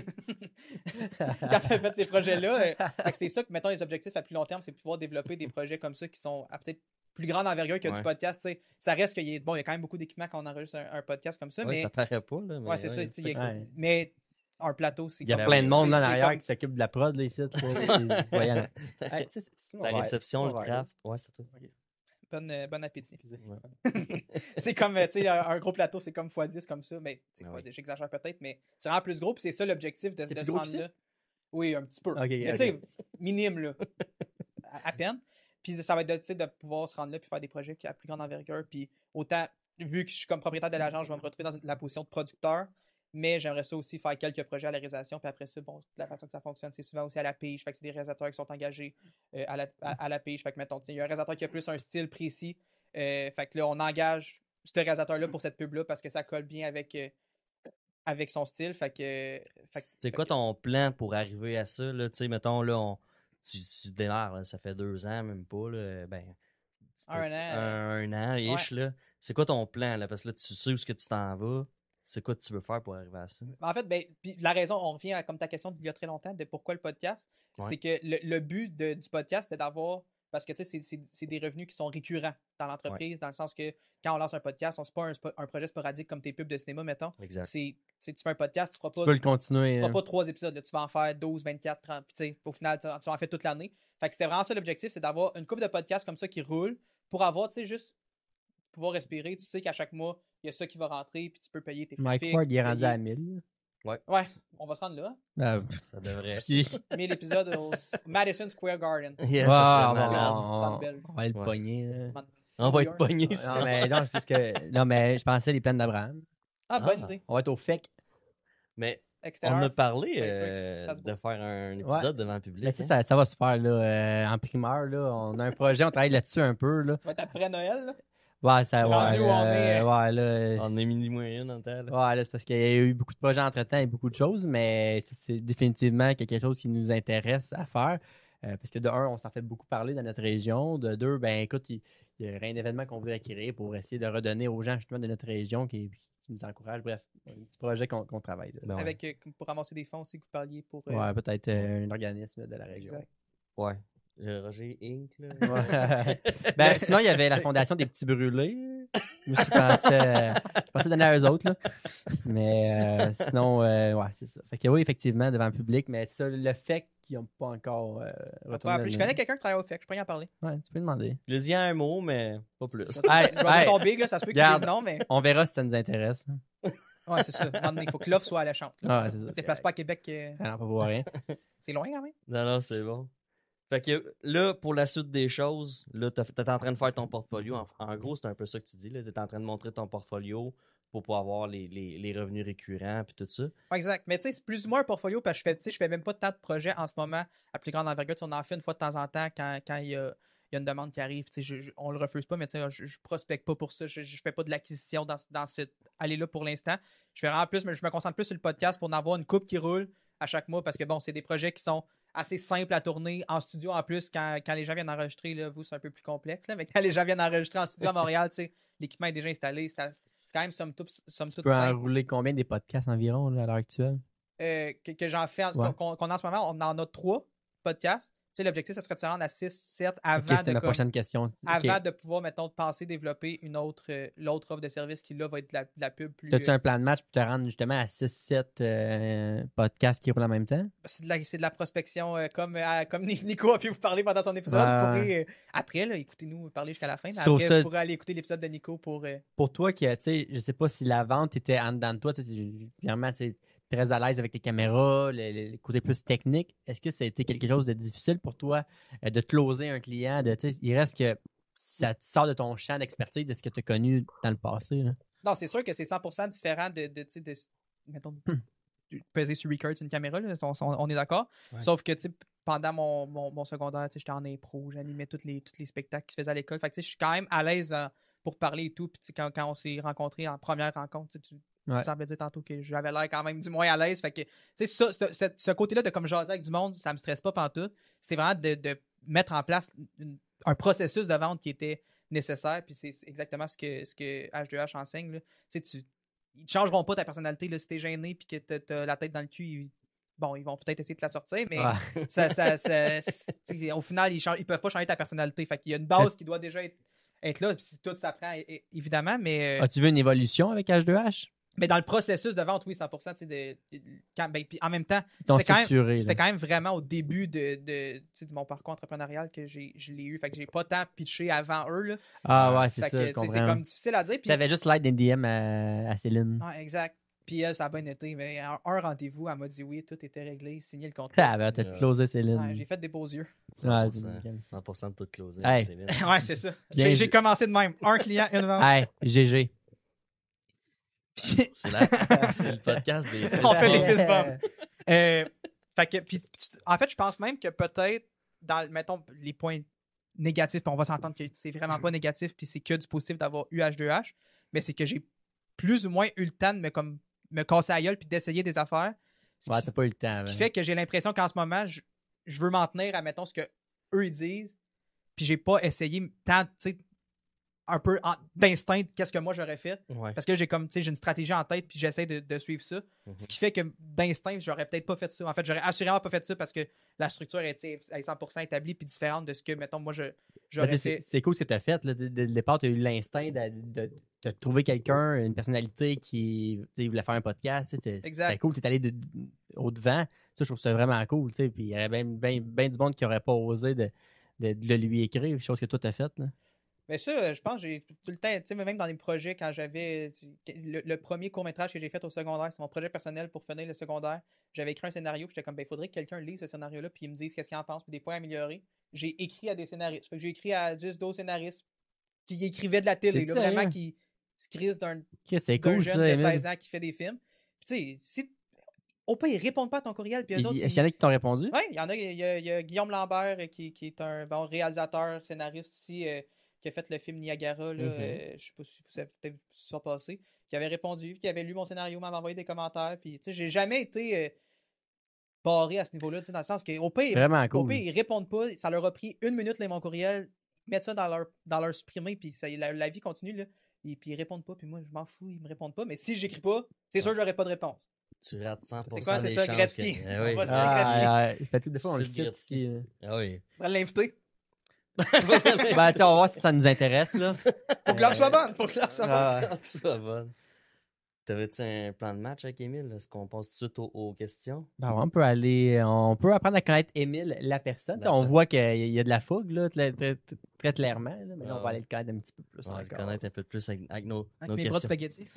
quand tu as fait ces projets-là, c'est ça que, mettons, les objectifs à plus long terme, c'est de pouvoir développer des projets comme ça qui sont à peut-être plus grande envergure que du podcast. T'sais. Ça reste qu'il y a quand même beaucoup d'équipements quand on enregistre un podcast comme ça. Ouais, mais ça paraît pas. Là, mais ouais, c'est ça. Mais un plateau, c'est. Il y a plein de monde là en arrière qui s'occupe de la prod, là, ici. La réception, le craft. Ouais, c'est tout. Bon appétit. C'est comme, tu sais, un gros plateau, c'est comme x10 comme ça. Mais j'exagère peut-être, mais c'est vraiment plus gros. Puis c'est ça l'objectif de se rendre là. Oui, un petit peu. Mais tu sais, minime, là. À peine. Puis ça va être de pouvoir se rendre là puis faire des projets à plus grande envergure. Puis autant, vu que je suis comme propriétaire de l'agence, je vais me retrouver dans la position de producteur. Mais j'aimerais ça aussi faire quelques projets à la réalisation. Puis après ça, bon, la façon que ça fonctionne, c'est souvent aussi à la pige. Fait que c'est des réalisateurs qui sont engagés à la pige. Fait que mettons, il y a un réalisateur qui a plus un style précis. Fait que là, on engage ce réalisateur-là pour cette pub-là parce que ça colle bien avec son style. C'est quoi ton plan pour arriver à ça? Tu sais, mettons, là, tu démarres, là, ça fait 2 ans, même pas. Là, ben, Un an. Un an, ish, là. C'est quoi ton plan, là? Parce que là, tu sais où est-ce que tu t'en vas. C'est quoi que tu veux faire pour arriver à ça? En fait, puis la raison, on revient à comme ta question d'il y a très longtemps, de pourquoi le podcast, c'est que le but du podcast, c'était d'avoir, parce que tu sais, c'est des revenus qui sont récurrents dans l'entreprise, dans le sens que quand on lance un podcast, c'est pas un projet sporadique comme tes pubs de cinéma, mettons. Exact. Tu fais un podcast, tu peux le continuer. feras pas 3 épisodes, là, tu vas en faire 12, 24, 30, puis tu sais, au final, tu vas en faire toute l'année. Fait que c'était vraiment ça l'objectif, c'est d'avoir une couple de podcasts comme ça qui roulent pour avoir, tu sais, juste pouvoir respirer. Tu sais qu'à chaque mois, il y a ça qui va rentrer, puis tu peux payer tes frais Mike fixes. Ward, il est rendu à 1000. Ouais, on va se rendre là. Ça devrait. 1000 épisodes au Madison Square Garden. Yeah, Wow, ça serait bon, malade. on va aller le Ouais. pogner. Là. On va être pognés, Non, ça. mais non, c'est que. Non, mais je pensais les plaines d'Abraham. Bonne idée. On va être au FEC. Mais on Extérieur, a parlé faut être sûr qu'il fasse beau. de faire un épisode devant le public. Mais tu hein. sais, ça va se faire là, en primeur. Là. On a un projet, on travaille là-dessus un peu. Là. Ça va être après Noël, là. Ouais, ça Rendu où on est. ouais, là. On est mini moyen dans le temps. là. Ouais, là, c'est parce qu'il y a eu beaucoup de projets entre-temps et beaucoup de choses, mais c'est définitivement quelque chose qui nous intéresse à faire. Parce que de un, on s'en fait beaucoup parler dans notre région. De deux, ben écoute, il y a un événement qu'on voudrait acquérir pour essayer de redonner aux gens justement de notre région qui nous encouragent. Bref, un petit projet qu'on travaille. Là. Ben ouais. Avec, pour ramasser des fonds aussi que vous parliez pour. Ouais, peut-être un organisme de la région. Exact. Ouais. Roger Inc. Là. Ouais. Ben, sinon, il y avait la fondation des petits brûlés. Je pensais donner à eux autres. Là. Mais sinon, ouais, c'est ça. Fait que oui, effectivement, devant le public, mais c'est ça, le fait qu'ils n'ont pas encore retourné. Je connais quelqu'un qui travaille au FEC, je peux y en parler. Ouais, tu peux demander. Je lui ai dit un mot, mais pas plus. Ils sont big, là, ça se peut qu'ils Regarde. disent non, mais. On verra si ça nous intéresse. Ouais, c'est ça. À un moment donné, il faut que l'offre soit alléchante. là. Ouais, c'est ça. Si tu te déplaces pas à Québec, Ah non, pas pour rien. c'est loin quand même. Non, c'est bon. Fait que là, pour la suite des choses, là, t'es en train de faire ton portfolio. En gros, c'est un peu ça que tu dis. T'es en train de montrer ton portfolio pour pouvoir avoir les revenus récurrents et tout ça. Ouais, exact. Mais tu sais, c'est plus ou moins un portfolio parce que je fais même pas tant de projets en ce moment à plus grande envergure. Tu sais, on en fait une fois de temps en temps quand il y a une demande qui arrive. Tu sais, on le refuse pas, mais tu sais, je prospecte pas pour ça. Je fais pas de l'acquisition dans cette allée-là pour l'instant. Je fais vraiment plus, mais je me concentre plus sur le podcast pour en avoir une coupe qui roule à chaque mois parce que bon, c'est des projets qui sont assez simples à tourner en studio en plus. Quand les gens viennent enregistrer, là, vous, c'est un peu plus complexe, là, mais quand les gens viennent enregistrer en studio à Montréal, tu sais, l'équipement est déjà installé. C'est quand même somme toute Tu simple. peux enrouler combien des podcasts environ là, à l'heure actuelle? Que j'en fais, Ouais. qu'on a en ce moment, on en a 3 podcasts. Tu sais, l'objectif, ça serait de se rendre à 6, 7 Ok, avant, c'était ma prochaine question. Ok. avant de pouvoir, mettons, penser développer l'autre offre de service qui, là, va être de la pub plus... As-tu un plan de match pour te rendre justement à 6-7 podcasts qui roulent en même temps? C'est de la prospection comme Nico a pu vous parler pendant son épisode. Vous pourrez, après, là, écoutez-nous parler jusqu'à la fin. Mais Sauf après, ça- vous pourrez aller écouter l'épisode de Nico pour... Pour toi, tu sais, je sais pas si la vente était en dedans de toi, tu sais, clairement, tu sais, très à l'aise avec les caméras, les côtés plus techniques. Est-ce que ça a été quelque chose de difficile pour toi de closer un client? Tu sais, il reste que ça te sort de ton champ d'expertise de ce que tu as connu dans le passé. Là. Non, c'est sûr que c'est 100% différent mettons, de peser sur record sur une caméra, là, on est d'accord. Ouais. Sauf que, tu sais, pendant mon secondaire, tu sais, j'étais en impro, j'animais tous les spectacles qui se faisaient à l'école. Fait que, tu sais, je suis quand même à l'aise pour parler et tout. Puis, tu sais, quand on s'est rencontrés en première rencontre, tu sais, Ouais. tu semblais dire tantôt que j'avais l'air quand même du moins à l'aise. Fait que, tu sais, ce côté-là de comme jaser avec du monde, ça me stresse pas pantoute. C'était vraiment de mettre en place un processus de vente qui était nécessaire. Puis c'est exactement ce que H2H enseigne. Là. Tu sais, ils ne changeront pas ta personnalité. Là, si t'es gêné et que t'as la tête dans le cul, ils vont peut-être essayer de te la sortir, mais Ouais. au final, ils peuvent pas changer ta personnalité. Fait qu'il y a une base qui doit déjà être là. Puis tout s'apprend, évidemment, mais... As-tu vu une évolution avec H2H? Mais dans le processus de vente, oui, 100%. Puis en même temps, Ils t'ont c'était structuré. quand même vraiment au début de mon parcours entrepreneurial que je l'ai eu. Fait que j'ai pas tant pitché avant eux. Là. Ah ouais, c'est Fait ça, que, je c'est comprends. comme difficile à dire. Puis, T'avais juste l'aide d'NDM à Céline. ouais, exact. Puis elle, ça a bien été. Mais un rendez-vous, elle m'a dit oui, tout était réglé, signé le contrat. Ah ben, t'as closé Céline. Ouais, j'ai fait des beaux yeux. 100% de tout closé. Hey. Céline. Ouais, c'est ça. Bien J'ai commencé de même. Un client, une vente. Hey, GG. C'est le podcast des On fait des fist fist bumps. Fait que, en fait, je pense même que peut-être, mettons, les points négatifs, puis on va s'entendre que c'est vraiment pas négatif, puis c'est que du positif d'avoir eu H2H, mais c'est que j'ai plus ou moins eu le temps de me casser la gueule puis d'essayer des affaires. Ce Ouais, qui- t'as pas eu le temps. Ce qui ouais. fait que j'ai l'impression qu'en ce moment, je veux m'en tenir à, mettons, ce que eux ils disent, puis j'ai pas essayé tant, tu sais, un peu d'instinct qu'est-ce que moi j'aurais fait. Ouais. Parce que j'ai comme, tu sais, j'ai une stratégie en tête puis j'essaie de suivre ça. Ce qui fait que d'instinct, j'aurais peut-être pas fait ça. En fait, j'aurais assurément pas fait ça parce que la structure est 100% établie puis différente de ce que, mettons, moi, j'aurais fait. C'est cool ce que tu as fait. Là. Dès le départ, tu as eu l'instinct de trouver quelqu'un, une personnalité qui voulait faire un podcast. C'était cool. Tu es allé au-devant. Ça, je trouve ça vraiment cool. Puis il y aurait bien du monde qui n'aurait pas osé de lui écrire, chose que toi, tu as faite. Mais ça, je pense que j'ai tout le temps, tu sais, même dans les projets, quand j'avais le premier court-métrage que j'ai fait au secondaire, c'est mon projet personnel pour finir le secondaire. J'avais écrit un scénario, puis j'étais comme, il faudrait que quelqu'un lise ce scénario-là, puis il me dise qu'est-ce qu'il en pense, puis des points à améliorer. J'ai écrit à des scénaristes. Fait que j'ai écrit à 10-12 scénaristes qui écrivaient de la télé, là, vraiment, qui se crisent d'un cool, jeune de 16 ans qui fait des films. Puis tu sais, si au pire, ils répondent pas à ton courriel. Puis eux autres. Est-ce qu'il y en a qui t'ont répondu? Oui, il y en a. Il y a Guillaume Lambert qui est un bon réalisateur, scénariste aussi, qui a fait le film Niagara. Là, je sais pas si vous avez peut-être vu ça passer. Qui avait répondu, qui avait lu mon scénario, m'avait envoyé des commentaires. Puis, tu sais, j'ai jamais été barré à ce niveau-là, dans le sens que au pire, ils répondent pas. Ça leur a pris 1 minute, là, mon courriel, mettre ça dans leur supprimer, puis la vie continue, là. Et puis ils répondent pas, puis moi, je m'en fous, ils me répondent pas. Mais si j'écris pas, c'est sûr que j'aurais pas de réponse. Tu rates 100% c'est quoi, c'est des ça, chances Gretzky? que... Ah oui. Je fais tout des fois, on le C'est cite Gretzky. ici. Ah oui. On va l'inviter. Ben, on va voir si ça nous intéresse, là. Faut que l'heure soit bonne. Faut que l'heure soit bonne. Ça va bonne. T'avais-tu un plan de match avec Émile? Est-ce qu'on passe tout de suite aux questions? Ben, on peut apprendre à connaître Émile, la personne. On voit qu'il y a de la fougue, là, très clairement, là, mais là, on va aller le connaître un petit peu plus. On va le connaître un peu plus avec nos avec mes questions. bras de spaghetti.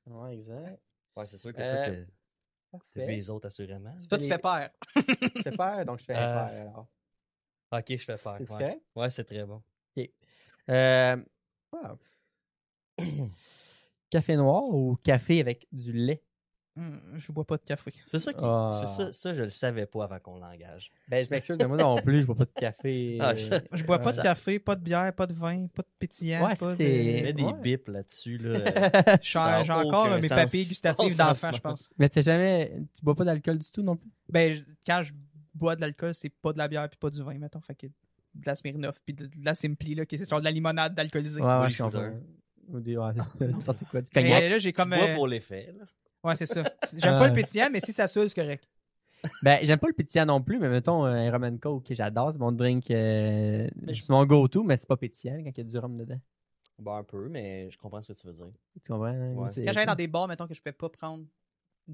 Ouais, exact. Ouais, c'est sûr que toi, t'as vu les autres, assurément. Toi, tu fais peur. Tu fais peur, donc je fais peur, alors. Ok, je fais peur. C'est Ouais. correct? Ouais, c'est très bon. OK. Café noir ou café avec du lait? Je bois pas de café. C'est ça ça, je le savais pas avant qu'on l'engage. Ben, je m'excuse, mais moi non plus, je bois pas de café. Je bois pas de café, pas de bière, pas de vin, pas de pétillant. Ouais, pas c'est... Il met des bips là-dessus. Là. J'ai encore mes papilles gustatives d'enfant, je pense. Mais tu bois pas d'alcool du tout non plus? Ben, quand je bois de l'alcool, c'est pas de la bière puis pas du vin, mettons. Fait que de la Smirnoff puis de la Simply, là, qui est genre de la limonade d'alcoolisé. Ouais, je comprends. Ou des... n'importe quoi, du cognac. Là, j'ai comme... Tu bois pour l'effet, là. Ouais, c'est ça. J'aime pas le pétillant, mais si ça saoule, c'est correct. Ben, j'aime pas le pétillant non plus, mais mettons un rum and coke que j'adore, c'est mon drink, c'est mon go-to, mais c'est pas pétillant quand il y a du rhum dedans. Ben, un peu, mais je comprends ce que tu veux dire. Tu comprends? Ouais. Quand j'allais dans des bars, mettons que je pouvais pas prendre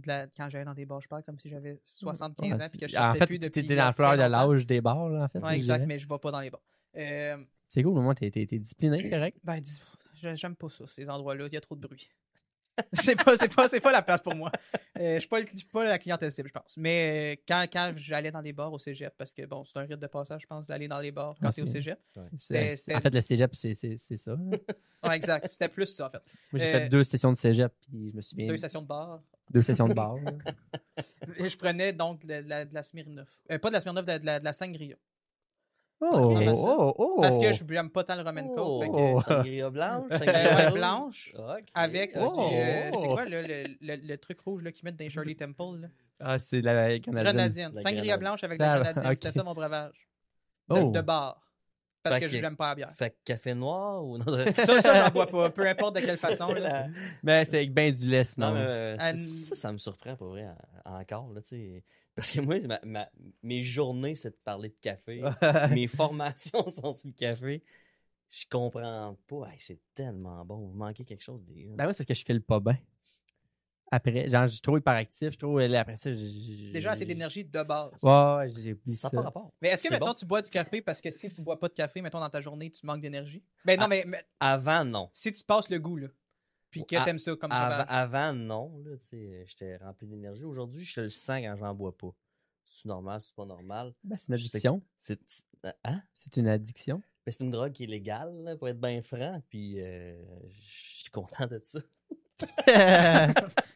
quand j'allais dans des bars, je parle comme si j'avais 75 ans puis que je sortais plus depuis... En fait, t'étais dans la fleur de l'âge des bars, là, en fait. Ouais, exact, mais je vais pas dans les bars. C'est cool, au moins, t'es discipliné, correct? Ben, j'aime pas ça, ces endroits-là, il y a trop de bruit. c'est pas la place pour moi. Je suis pas la clientèle cible, je pense. Mais quand j'allais dans des bars au cégep, parce que bon, c'est un rite de passage, je pense, d'aller dans les bars quand t'es au cégep. Ouais. En fait, le cégep, c'est ça. Ouais, exact. C'était plus ça, en fait. Moi, j'ai fait 2 sessions de cégep, puis je me souviens. 2 sessions de bar. 2 sessions de bar. Et je prenais donc de la Smirnoff. Pas de la Smirnoff, de la Sangria. Parce que je n'aime pas tant le rum and coke. Sangria blanche, sangria blanche, okay. avec c'est quoi le truc rouge qu'ils mettent dans les Shirley Temple là? Ah, c'est la grenadine. Sangria blanche avec de la grenadine. Okay. C'était ça mon breuvage. De bar. Parce que je n'aime pas la bière. Fait que café noir ou non? Ça, j'en bois pas. Peu importe de quelle façon. Là. Mais c'est avec ben du lait, sinon. Non, mais, ça me surprend pour vrai encore. Là, parce que moi, mes journées, c'est de parler de café. Mes formations sont sur le café. Je comprends pas. Hey, c'est tellement bon. Vous manquez quelque chose. Ben oui, parce que je file pas bien. Après, genre, je suis trop hyperactif. Je trouve, après ça, déjà assez d'énergie de base. Ouais, j'ai oublié ça. Ça n'a pas rapport. Mais est-ce que maintenant tu bois du café parce que si tu bois pas de café, mettons dans ta journée, tu manques d'énergie? Ben non, mais avant, non. Si tu passes le goût, là, puis que t'aimes ça comme avant, non. Là, j'étais rempli d'énergie. Aujourd'hui, je le sens quand j'en bois pas. C'est normal, c'est pas normal. Ben, c'est une addiction. C'est une addiction. Ben, c'est une drogue qui est légale, là, pour être bien franc. Puis, je suis content de ça.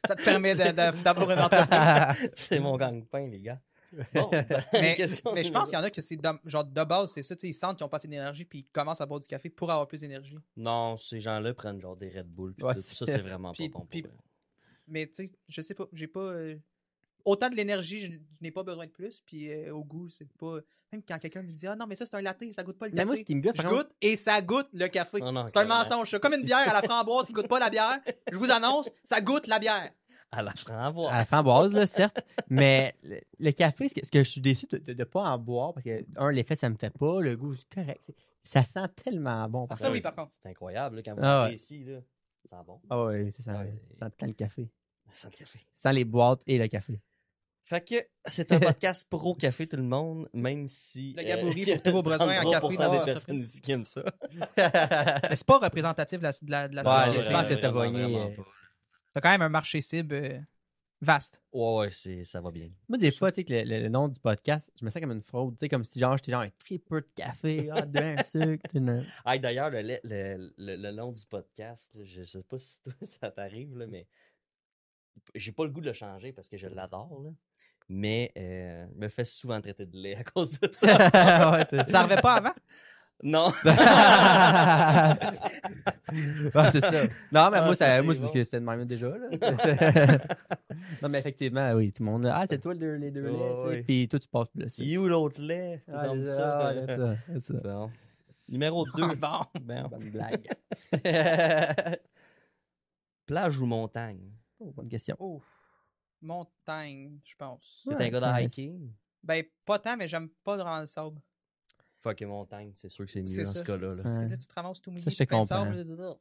Ça te permet d'avoir une entreprise. C'est mon gagne-pain, les gars. Bon, mais je pense qu'il y en a que c'est genre de base, c'est ça, ils sentent qu'ils ont pas assez d'énergie puis ils commencent à boire du café pour avoir plus d'énergie. Non, ces gens-là prennent genre des Red Bull. Ça, c'est vraiment pas bon. Mais tu sais, je sais pas, j'ai pas autant de l'énergie, je n'ai pas besoin de plus. Puis au goût, c'est pas. Même quand quelqu'un me dit, ah non, mais ça, c'est un latte, ça goûte pas le Mais café. moi, ce qui me gosse, Je par contre- goûte et ça goûte le café. Non, non, C'est un clairement. mensonge. C'est comme une bière à la framboise qui goûte pas la bière. Je vous annonce, ça goûte la bière. À la framboise. À la framboise, là, certes. Mais le café, ce que je suis déçu de ne pas en boire, parce que, l'effet, ça me fait pas. Le goût, c'est correct. Ça sent tellement bon. Ça, oui, par contre. C'est incroyable, là, quand vous Ah arrivez ouais. ici, là. Ça sent bon. Ah oui, c'est ça. Ouais. Ça sent tant le café. Ça sent le café. Ça sent les boîtes et le café. Fait que c'est un podcast pro café tout le monde, même si... Le Gabouri pour tous vos besoins en café 33% dans des votre personnes ici qui aiment ça. Mais c'est pas représentatif de la Ouais, société. je pense que t'as vraiment, pogné, vraiment pas. T'as quand même un marché cible vaste. Ouais, ça va bien. Moi, des fois, tu sais, que le nom du podcast, je me sens comme une fraude. Tu sais, comme si j'étais genre un très peu de café, de sucre. Ah, d'ailleurs, le nom du podcast, je sais pas si toi, ça t'arrive, là, mais j'ai pas le goût de le changer parce que je l'adore, là. Mais me fait souvent traiter de lait à cause de ça. Ouais, c'est- Ça arrivait pas avant? Non. Ouais, c'est ça. Non, mais Ah, moi, ça, c'est moi, c'est parce bon. que c'était de même déjà. Là. Non, mais effectivement, oui, tout le monde. Ah, c'est toi les deux Ouais, laits. tu sais. ouais. Puis toi, tu passes plus le sucre. You l'autre lait. Ah, Comme c'est ça. ça, c'est ça, c'est ça. Bon. Numéro 2. Ah, bon. Ben, Bonne blague. plage ou montagne? Oh, bonne question. Oh, montagne, je pense. T'es Ouais, un gars de ouais, hiking? Ben, pas tant, mais j'aime pas dans le sable. Fuck montagne, c'est sûr que c'est mieux C'est dans ça. ce cas-là. là. Parce que Ouais. là, tu te ramasses tout mouillé. Ça, je te tout plein de comprends. sable, là.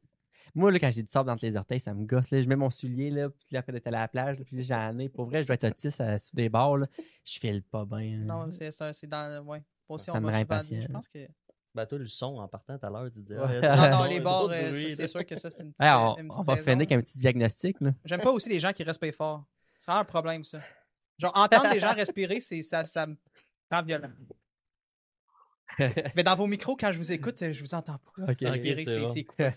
Moi, là, quand j'ai du sable entre les orteils, ça me gosse. Là. Je mets mon soulier, là, puis là, après d'être allé à la plage, là, puis là, j'en ai. Pour vrai, je dois être autiste sur des bords. Là. Je file pas bien. là. Non, c'est dans. Ouais. Moi aussi, Ça on me m'a rend souvent impatient. dit. Je pense que. Ben, toi, le son en partant tout à l'heure, tu disais. Ouais. Non, non, les bords, c'est sûr que ça, c'est une petite. Hey, une petite on va raison, finir là. avec un petit diagnostic. Là. J'aime pas aussi les gens qui respirent fort. C'est vraiment un problème, ça. Genre, entendre les gens respirer, ça me rend violent. Mais dans vos micros, quand je vous écoute, je vous entends pas. Ok, Respirer, c'est bon. c'est cool.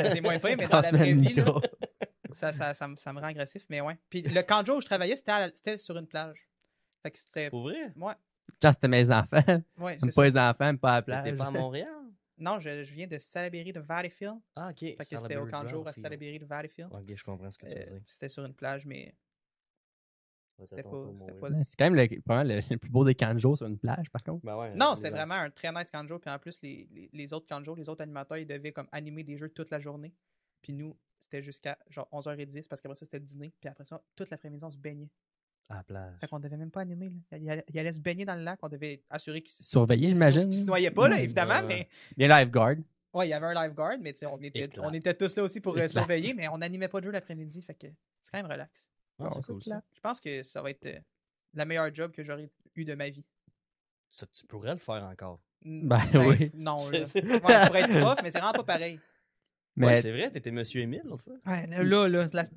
C'est moins pire, mais dans la Passe-moi vraie le vie, là, micro. ça me rend agressif, mais ouais. Puis le camp de jour où je travaillais, c'était sur une plage. Fait que c'était. Pour vrai? Ouais, Genre, c'était mes enfants. ouais, Même c'est pas ça. les enfants, même pas à la T'es plage. pas à Montréal? Non, je viens de Salaberry de Valleyfield. Ah, ok. Fait que c'était au camp de jour à Salaberry de Valleyfield. Ok, je comprends ce que tu veux dire. C'était sur une plage, mais Ouais, c'était ton pas. tour, C'était mon pas gars. Ouais, c'est quand même probablement le plus beau des camps de jour sur une plage, par contre. Ben ouais, Non, les c'était gens- vraiment un très nice camp de jour. Puis en plus, les autres camps de jour, les autres animateurs, ils devaient comme animer des jeux toute la journée. Puis nous, c'était jusqu'à genre 11h10 parce qu'après ça, c'était le dîner. Puis après ça, toute l'après-midi, on se baignait. À la plage. Fait qu'on devait même pas animer. Là. Il allait se baigner dans le lac. On devait assurer qu'il Surveiller, j'imagine. se noyait pas, là, Ouais. évidemment. Ouais. Mais Bien lifeguard. ouais, il y avait un lifeguard, mais tu sais, on était tous là aussi pour Éclat. surveiller, mais on n'animait pas de jeu l'après-midi. Fait que c'est quand même relax. Ah, c'est Oh, cool c'est ça. Je pense que ça va être la meilleure job que j'aurais eu de ma vie. Tu pourrais le faire encore. Ben oui. Non, C'est- là. c'est- Ouais, je pourrais être prof, mais c'est vraiment pas pareil. Mais Ouais, c'est vrai, t'étais Monsieur Émile l'autre fois. Ouais,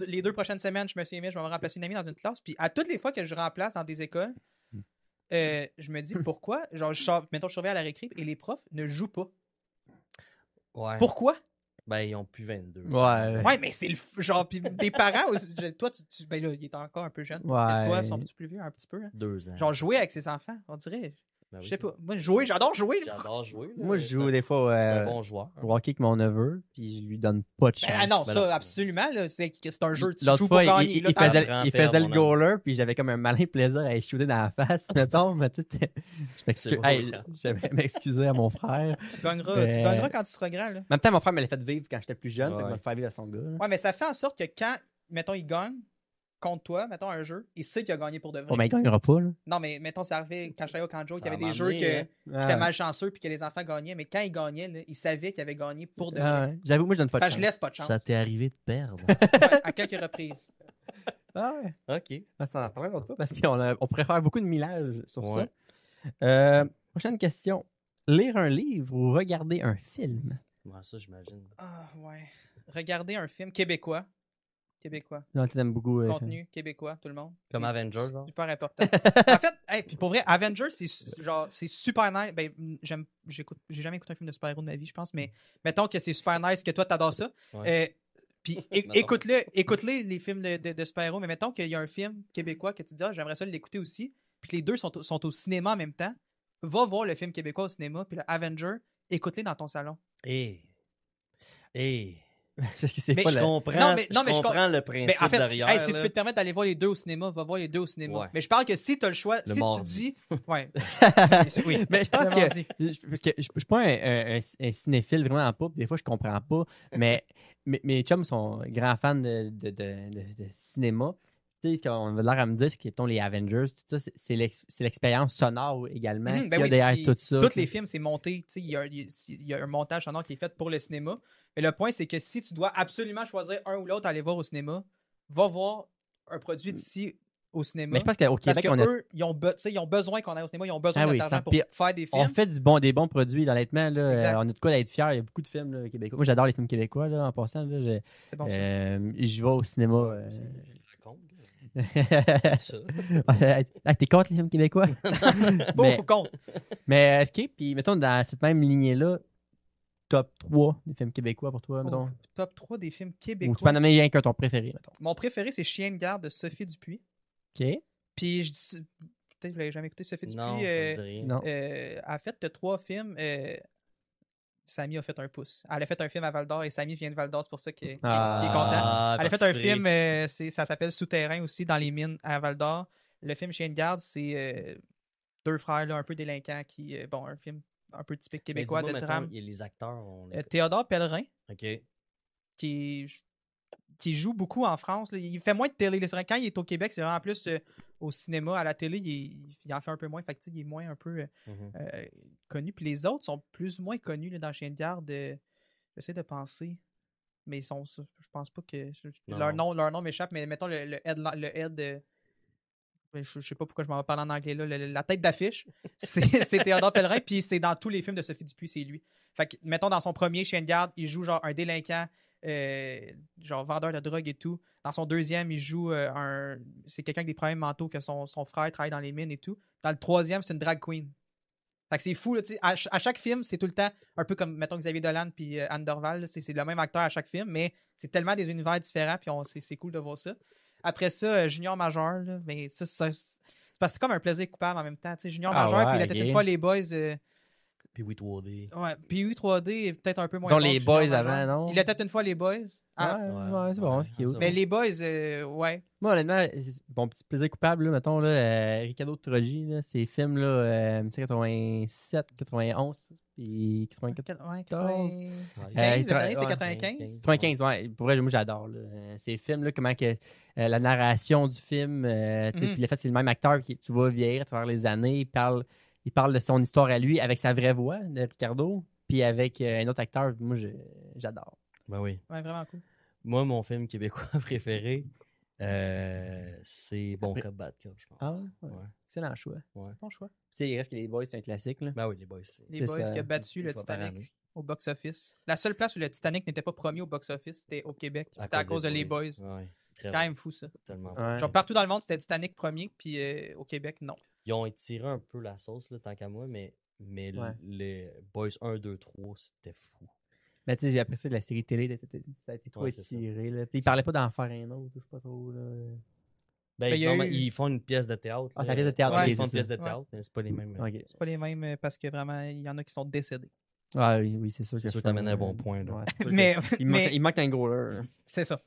les 2 prochaines semaines, je me suis aimé, je vais me remplacer une amie dans une classe. Puis à toutes les fois que je remplace dans des écoles, je me dis pourquoi. Genre, mettons, je surveille à la récré et les profs ne jouent pas. Ouais. Pourquoi? Ben, ils ont plus 22. Ouais. Ouais, mais c'est genre, puis des parents, toi, ben là, il est encore un peu jeune. Ouais. Toi, ils sont plus vieux, un petit peu. Hein. 2 ans. Genre, jouer avec ses enfants, on dirait. Ben oui. Je sais pas. Moi, jouer, j'adore jouer. J'adore jouer. là. moi, je C'est joue un- des fois c'est un bon joueur. au hockey avec mon neveu, puis je lui donne pas de chance. Ben, non, Ben ça, non. absolument. Là, c'est un jeu, tu L'autre joues pour fois, gagner. il là, t'as- faisait, grand il père, faisait le mon goaler, puis j'avais comme un malin plaisir à shooter dans la face, mettons. Mais tu sais, je m'excuse. C'est beau, Hey, ça. j'avais m'excuser à mon frère. tu gagneras, Ben- tu gagneras quand tu seras grand. Là. En même temps, mon frère me l'a fait vivre quand j'étais plus jeune, Ouais. fait que je vais le faire vivre à son gars. là. Ouais, mais ça fait en sorte que quand, mettons, il gagne contre toi, mettons un jeu, il sait qu'il a gagné pour de vrai. Oh, mais il gagnera pas, là. Non, mais mettons, c'est arrivé quand je travaillais au Kanjo, qu'il y Ça avait m'a des jeux amené, que hein. j'étais malchanceux puis que les enfants gagnaient, mais quand ils gagnaient, là, ils savaient qu'ils avaient gagné pour de vrai. Ah, ouais. J'avoue, moi, je donne pas de Fait que chance. je laisse pas de chance. Ça t'est arrivé de perdre. Ouais, à quelques reprises. Ah ouais. OK. Ah, ça en parlera une autre fois parce on pourrait faire beaucoup de millage sur Ouais. ça. Prochaine question. Lire un livre ou regarder un film? Ouais, ça, j'imagine. Ah, ouais. Regardez un film québécois. Québécois. Non, tu aimes beaucoup. Contenu québécois, tout le monde. Comme C'est Avengers, genre. super important. En fait, hey, puis pour vrai, Avengers, c'est super nice. Ben, j'ai jamais écouté un film de super-héros de ma vie, je pense, mais mettons que c'est super nice, que toi, t'adores ça. Ouais. Puis Mettons. écoute-les, les films de super-héros, mais mettons qu'il y a un film québécois que tu dis, ah, j'aimerais ça l'écouter aussi, puis que les deux sont au cinéma en même temps. Va voir le film québécois au cinéma, puis le Avenger, écoute-les dans ton salon. Et Parce que c'est Mais pas Je la- comprends, Non, mais je comprends le Mais principe en fait, derrière. hey, si tu là. peux te permettre d'aller voir les deux au cinéma, va voir les deux au cinéma. Ouais. Mais je parle que si tu as le choix, Le si mardi. tu dis. Ouais. Oui. Mais je pense Le que mardi. parce que je suis pas un cinéphile vraiment pas, puis des fois je comprends pas, mais mes chums sont grands fans de cinéma. Tu sais, ce qu'on a l'air à me dire, c'est que mettons, les Avengers, tout ça, c'est l'expérience sonore également Mhm, qu'il ben y a oui, derrière puis tout ça. tous les films, c'est monté. Tu sais, il y a un montage sonore qui est fait pour le cinéma. Mais le point, c'est que si tu dois absolument choisir un ou l'autre à aller voir au cinéma, va voir un produit d'ici au cinéma. Mais je pense qu'au Parce Québec, que on a eux, ils ont besoin qu'on aille au cinéma, ils ont besoin Ah de oui, notre ça- argent pour puis faire des films. on fait des bons produits, honnêtement. Là, Exact. on a de quoi d'être fiers. Il y a beaucoup de films là, québécois. Moi, j'adore les films québécois, là, en passant. Là, C'est bon ça. je vais au cinéma. Je le raconte. Ça. T'es contre les films québécois? mais, Beaucoup contre. mais OK, puis mettons, dans cette même lignée-là, top 3 des films québécois pour toi, mettons. Top 3 des films Ou tu peux québécois. en nommer rien qu'un ton préféré, mettons. Mon préféré, c'est Chien de garde de Sophie Dupuis. OK? Puis je dis. Peut-être que vous l'avez jamais écouté, Sophie Non, Dupuis. ça me dit rien. Non. A fait 3 films. Samy a fait un pouce. Elle a fait un film à Val d'Or et Samy vient de Val d'Or, c'est pour ça qu'il est content. Elle a fait un film, ça s'appelle Souterrain aussi, dans les mines à Val d'Or. Le film Chien de garde, c'est 2 frères là, un peu délinquants qui. Bon, un film un peu typique québécois de drame. Il y a les acteurs. Théodore Pellerin, OK. qui joue beaucoup en France. Là. Il fait moins de télé. Quand il est au Québec, c'est vraiment plus au cinéma. À la télé, il en fait un peu moins. Fait que, il est moins un peu Mhm. connu. Puis les autres sont plus ou moins connus là, dans Chien de garde. J'essaie de penser. Mais je pense pas que. Leur nom m'échappe, mais mettons le head. Je sais pas pourquoi je m'en vais parler en anglais là. La tête d'affiche, c'est Théodore Pellerin, puis c'est dans tous les films de Sophie Dupuis, c'est lui. Fait que, mettons, dans son premier Chien de garde, il joue genre un délinquant, genre vendeur de drogue et tout. Dans son deuxième, il joue c'est quelqu'un avec des problèmes mentaux, que son frère travaille dans les mines et tout. Dans le troisième, c'est une drag queen. Fait que c'est fou, là, tu sais. À chaque film, c'est tout le temps un peu comme, mettons, Xavier Dolan puis Anne Dorval. Là, c'est le même acteur à chaque film, mais c'est tellement des univers différents, puis c'est cool de voir ça. Après ça, Junior Major, là, mais ça, parce que c'est comme un plaisir coupable en même temps. Tu sais, Junior Major, puis il était une fois les Boys. Puis oui, 3D. Ouais, puis oui, 3D est peut-être un peu moins Dont bon les que Junior Boys Major. avant, non? Il était une fois les Boys. Ah, Ouais, c'est bon, c'est cute. mais les Boys, ouais. Moi, honnêtement, bon petit plaisir coupable, là, mettons, là, Ricardo Trogi, là, ces films-là, 87, 91, puis 94. Ouais, 15, cette année, c'est ouais, 95. 95, ouais. Pour vrai, moi, j'adore. Là. Ces films-là, comment que la narration du film, tu sais, Mhm. puis le fait que c'est le même acteur qui, tu vois vieillir à travers les années, il parle de son histoire à lui avec sa vraie voix de Ricardo, puis avec un autre acteur, moi, j'adore. Ben oui. Ouais, vraiment cool. Moi, mon film québécois préféré, c'est Bon Cop, Bad Cop, je pense. Ah ouais? Ouais. Excellent choix. Ouais. Bon choix. Tu sais, il reste que les Boys, c'est un classique. Là. Ben oui, les boys. Les C'est Boys ça. qui a battu le Une fois par année. Titanic au box-office. La seule place où le Titanic n'était pas premier au box-office, c'était au Québec. C'était à cause de les Boys. Ouais, C'est quand même fou, ça. tellement. Ouais. Genre, partout dans le monde, c'était Titanic premier, puis au Québec, non. Ils ont étiré un peu la sauce, là, tant qu'à moi, mais Ouais. les Boys 1, 2, 3, c'était fou. Mais tu sais, après ça, la série télé, ça a été trop Ouais, c'est ça. étiré. Là. Puis ils parlaient pas d'en faire un autre, je sais pas trop. Là. Ben, Ben, il y a normalement, eu- ils font une pièce de théâtre. Ah, là. c'est la pièce de théâtre, Ouais, ok, ils font une c'est pièce ça. de théâtre, mais c'est pas les mêmes. Ok. C'est pas les mêmes parce que vraiment, il y en a qui sont décédés. Ah oui, c'est sûr. C'est sûr que t'amènes un bon point, là. Ouais, c'est sûr que- Mais, il manque un goaler. là. c'est ça.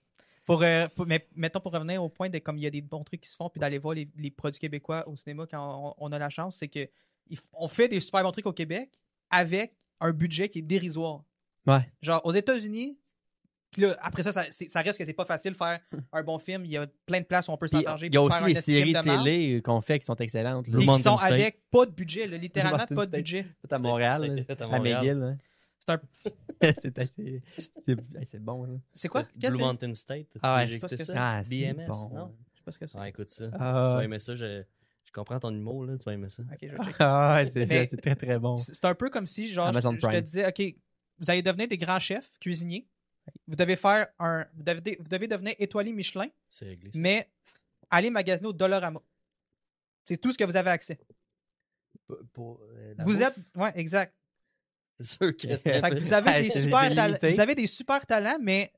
Mais mettons, pour revenir au point de comme il y a des bons trucs qui se font, puis d'aller voir les produits québécois au cinéma quand on a la chance, c'est que on fait des super bons trucs au Québec avec un budget qui est dérisoire. Ouais. Genre, aux États-Unis, puis là, après ça reste que c'est pas facile de faire un bon film. Il y a plein de places où on peut Puis, s'enfarger il y a pour aussi faire les un esti de séries marde. télé qu'on fait qui sont excellentes. là. Blue Et qui Mountain sont State. avec pas de budget, là, littéralement Mountain pas de State. budget. Fait à Montréal. Ça a été là, fait à à Montréal. McGill. hein. C'est un... C'est bon. Là. C'est quoi? Blue Qu'est-ce que c'est? Mountain State. Ah ouais, j'ai je sais pas ce écouté que ça. Ah, c'est BMS, bon. non? Je sais pas ce que c'est. Ah, écoute ça. Ah. Tu vas aimer ça. Je comprends ton humour, là. Tu vas aimer ça. Ok, je vais checker. Ah, ouais, c'est Mais- ça, c'est très très bon. C'est un peu comme si, genre, Amazon je te Prime. disais, OK, vous allez devenir des grands chefs, cuisiniers. Vous devez faire vous devez devenir étoilé Michelin, C'est réglé. ça. mais allez magasiner au Dollarama. C'est tout ce que vous avez accès. La Vous bouffe, êtes... Ouais, exact. C'est sûr que Fait que vous avez Hey, des c'est super talents. limité. Vous avez des super talents, mais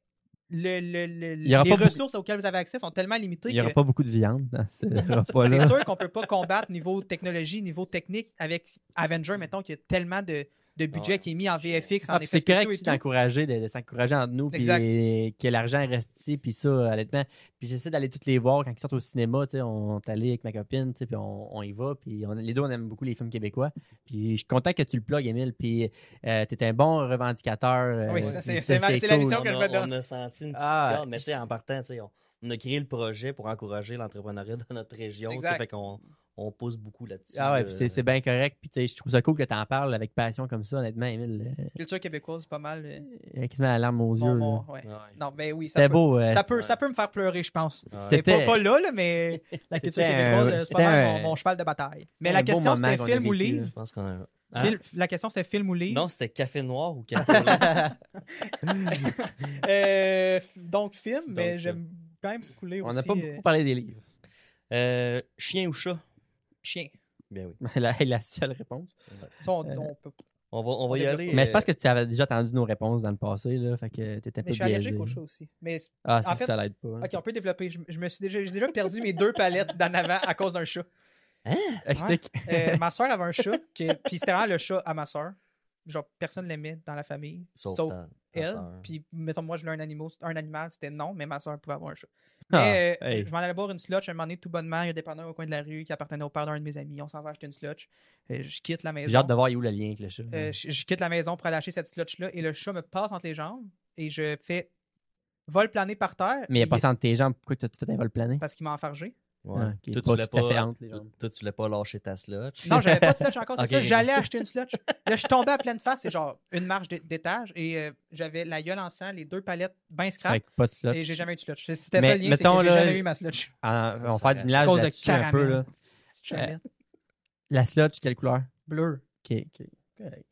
y aura les pas beaucoup- ressources auxquelles vous avez accès sont tellement limitées Il n'y aura que pas beaucoup de viande dans ce c'est repas-là. sûr qu'on peut pas combattre niveau technologie, niveau technique avec Avenger, mettons, qu'il y a tellement de de budget Ouais. qui est mis en VFX, en Ah, puis effets c'est correct spéciaux et aussi tout. d'encourager, de s'encourager entre nous, puis Exact. que l'argent reste ici, puis ça, honnêtement. Puis j'essaie d'aller toutes les voir quand ils sortent au cinéma, tu sais, on est allé avec ma copine, tu sais, puis on y va, puis les deux, on aime beaucoup les films québécois. Puis je suis content que tu le plugues, Émile, puis t'es un bon revendicateur. Oui, ça, c'est la cool. mission que je me donne. On a senti une petite Ah, corde, mais tu sais, en partant, tu sais, on a créé le projet pour encourager l'entrepreneuriat dans notre région. Tu sais, Exact. fait qu'on pousse beaucoup là-dessus. Ah ouais, puis c'est bien correct. Puis tu sais, je trouve ça cool que tu en parles avec passion comme ça, honnêtement, Émile. Culture québécoise, c'est pas mal. Quasiment la larme aux yeux. là. Ouais. Ouais. Non, ben oui, C'était beau. ça peut me faire pleurer, je pense. Ouais. C'est C'était- pas là, mais la culture C'était québécoise, c'est c'était pas mal un- mon cheval de bataille. Mais un la beau question, moment c'était qu'on a film ou vécu, livre? Je pense qu'on a. La question, c'était film ou livre? Non, c'était café noir ou café blanc. Donc, film, mais Donc, j'aime quand même beaucoup lire On aussi. n'a pas beaucoup parlé des livres. Chien ou chat? Chien. Bien oui. La seule réponse. Ça, on peut... On va y développe aller. pas. Mais je pense que tu avais déjà entendu nos réponses dans le passé, là. Fait que t'étais un Mais peu je suis allergique biaisé. au chat aussi. Mais Ah, En fait- ça l'aide pas. hein. ok, on peut développer. J'ai déjà perdu mes 2 palettes d'en avant à cause d'un chat. Explique. Ma soeur avait un chat, puis c'était vraiment le chat à ma soeur. Genre, personne l'aimait dans la famille, sauf ta elle. sœur. Puis, mettons, moi, je voulais un animal, c'était non, mais ma soeur pouvait avoir un chat. Ah, Mais hey. je m'en allais boire une slotch un moment donné, tout bonnement. Il y a des dépanneur au coin de la rue qui appartenait au père d'un de mes amis. On s'en va acheter une slotch. Je quitte la maison. J'ai hâte de voir où le lien avec le chat. Je quitte la maison pour aller acheter cette slotch-là et le chat me passe entre les jambes et je fais vol planer par terre. Mais il est Et- passé entre tes jambes. Pourquoi tu as fait un vol plané? Parce qu'il m'a enfargé. Ouais. Ah, ok. Toi, Pas tu l'as tout à fait pas. entre les jambes. Toi, tu voulais pas lâcher ta slotch. Non, j'avais pas de slotch encore, c'est Ok. ça. J'allais acheter une slotch. Là, je suis tombé à pleine face. C'est genre une marche d'étage et j'avais la gueule en sang, les 2 palettes bien scrap. Fait que pas de slot. Et j'ai jamais eu de slotch. C'était Mais ça le lien, c'est mettons, que j'ai là, jamais eu ma slotch. On va Ça faire du reste. millage À cause de là-dessus un peu. caramel. Là. Petite chalette. La slotch, quelle couleur? Bleu. Ok, ok. Correct.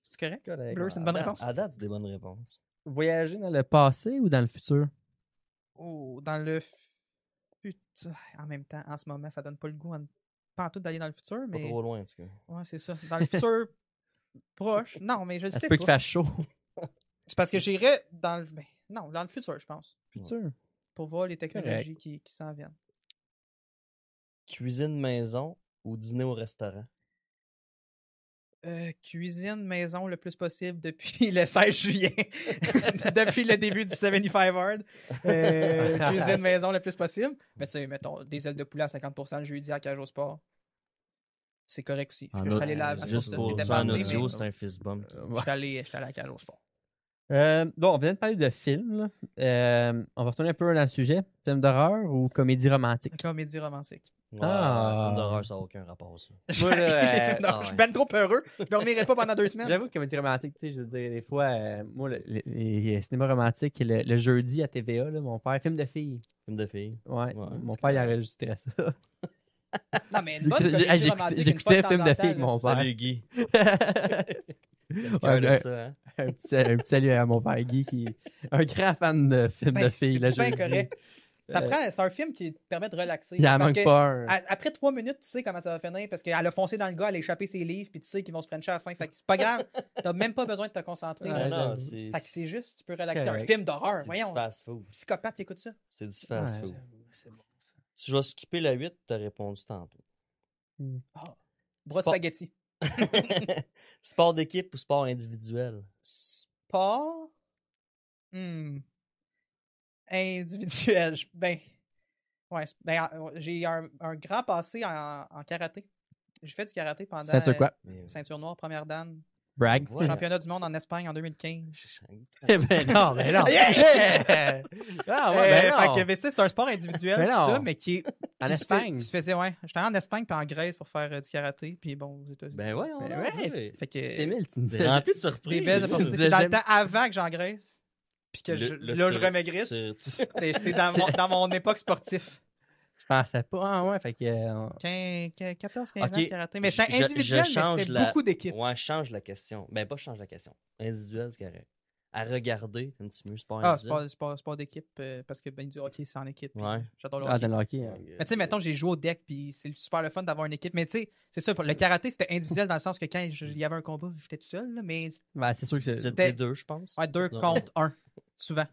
C'est correct? Correct. Bleu, c'est une bonne À date- réponse. À date, c'est des bonnes réponses. Voyager dans le passé ou dans le futur? Oh, dans le futur. En même temps, en ce moment, ça donne pas le goût pas en tout d'aller dans le futur, Pas mais. trop loin, en tout cas. Ouais, c'est ça. Dans le futur proche. Non, mais je le Ça se sais peut pas. qu'il fasse chaud. C'est parce que j'irais dans le. Ben, non, dans le futur, je pense. Futur. Pour voir les technologies qui s'en viennent. Cuisine maison ou dîner au restaurant? Cuisine maison le plus possible depuis le 16 juillet. Depuis le début du 75 Hard. Cuisine maison le plus possible. Mais tu sais, mettons, des ailes de poulet à 50% le jeudi à Cage au Sport. C'est correct aussi. Je suis allé là avant Juste pour t'étais ça, pas en amené, audio, mais c'est un fist bump. j'étais allé à la Cage au Sport. Bon, on vient de parler de films. Là. On va retourner un peu dans le sujet. Film d'horreur ou comédie romantique? Comédie romantique. Ouais, Ah. film d'horreur, ça n'a aucun rapport, ça. Moi, là, Les films d'horreur, ah je suis ouais. ben trop peureux. Je dormirai pas pendant 2 semaines. J'avoue que comédie romantique, tu sais, je veux dire, des fois, moi, les cinémas romantiques, le jeudi à TVA, là, mon père, film de filles. Film de filles. Ouais, Ouais, mon c'est père, il correct. enregistrait ça. Non, mais une bonne comédie J'écoutais- romantique, une j'écoutais fois film temps de en filles, temps, mon là. père. Salut, Guy. Ouais, Cœur de un, ça, hein? un petit salut à mon père Guy, qui est un grand fan de films de Ben, filles. Là, c'est bien jeudi. correct. C'est un film qui te permet de relaxer. Il en Parce manque que pas un. Après 3 minutes, tu sais comment ça va finir parce qu'elle a foncé dans le gars, elle a échappé ses livres, puis tu sais qu'ils vont se frencher à la fin. Fait que c'est pas grave, t'as même pas besoin de te concentrer. Ouais, non, j'avoue. c'est Fait que c'est juste, tu peux relaxer. correct. Un film d'horreur, c'est voyons. du fast-food. Psychopathe qui écoute ça. C'est du fast-food. Ouais, c'est bon. Si je vais skipper la 8, t'as répondu tantôt. Bras de Sport- spaghetti. Sport d'équipe ou sport individuel? Sport. Individuel. Ouais, j'ai un grand passé en karaté. J'ai fait du karaté pendant. Ceinture quoi? Ceinture noire, première dan. Brag. Ouais. Championnat du monde en Espagne en 2015. Eh ben non, mais non. Yeah! Ah, ouais, ben non. Fait que, tu sais, c'est un sport individuel, Mais non. ça, mais qui est. En qui se fait- Espagne. qui se faisait, ouais. J'étais allé en Espagne puis en Grèce pour faire du karaté, puis bon, aux États-Unis. Ben ouais, on Ben va. ouais. Fait que. C'est mille, tu me C'est dis. rempli de Des surprises. belles Tu opportunités. disais C'est dans le jamais- temps avant que j'engraisse. Puis que là, je remaigrisse. C'était dans mon époque sportive. Je pensais pas. Ah, ouais, fait que. 14-15 ans Ok. de karaté. Mais c'était Je- individuel, je mais change c'était la- beaucoup d'équipes. Ouais, je change la question. Ben, pas je change la question. Individuel, c'est correct. À regarder, un petit mieux, sport Ah, c'est individuel. pas sport d'équipe, parce que du hockey, c'est en équipe. puis Ouais. J'adore le Ah, hockey. dans le hockey. hein. Mais tu sais, mettons, j'ai joué au deck, puis c'est super le fun d'avoir une équipe. Mais tu sais, c'est ça, le karaté, c'était individuel dans le sens que quand il y avait un combat, j'étais tout seul, là, mais Ben, c'est sûr que Vous c'est. étiez deux, je pense. ouais, 2 Non. contre 1, souvent.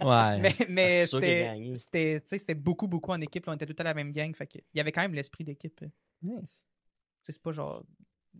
Ouais. mais c'est sûr qu'il a c'était, gagné. c'était, tu sais, c'était beaucoup en équipe. Là, on était tout à la même gang. Fait que il y avait quand même l'esprit d'équipe. Tu Nice. sais, c'est pas genre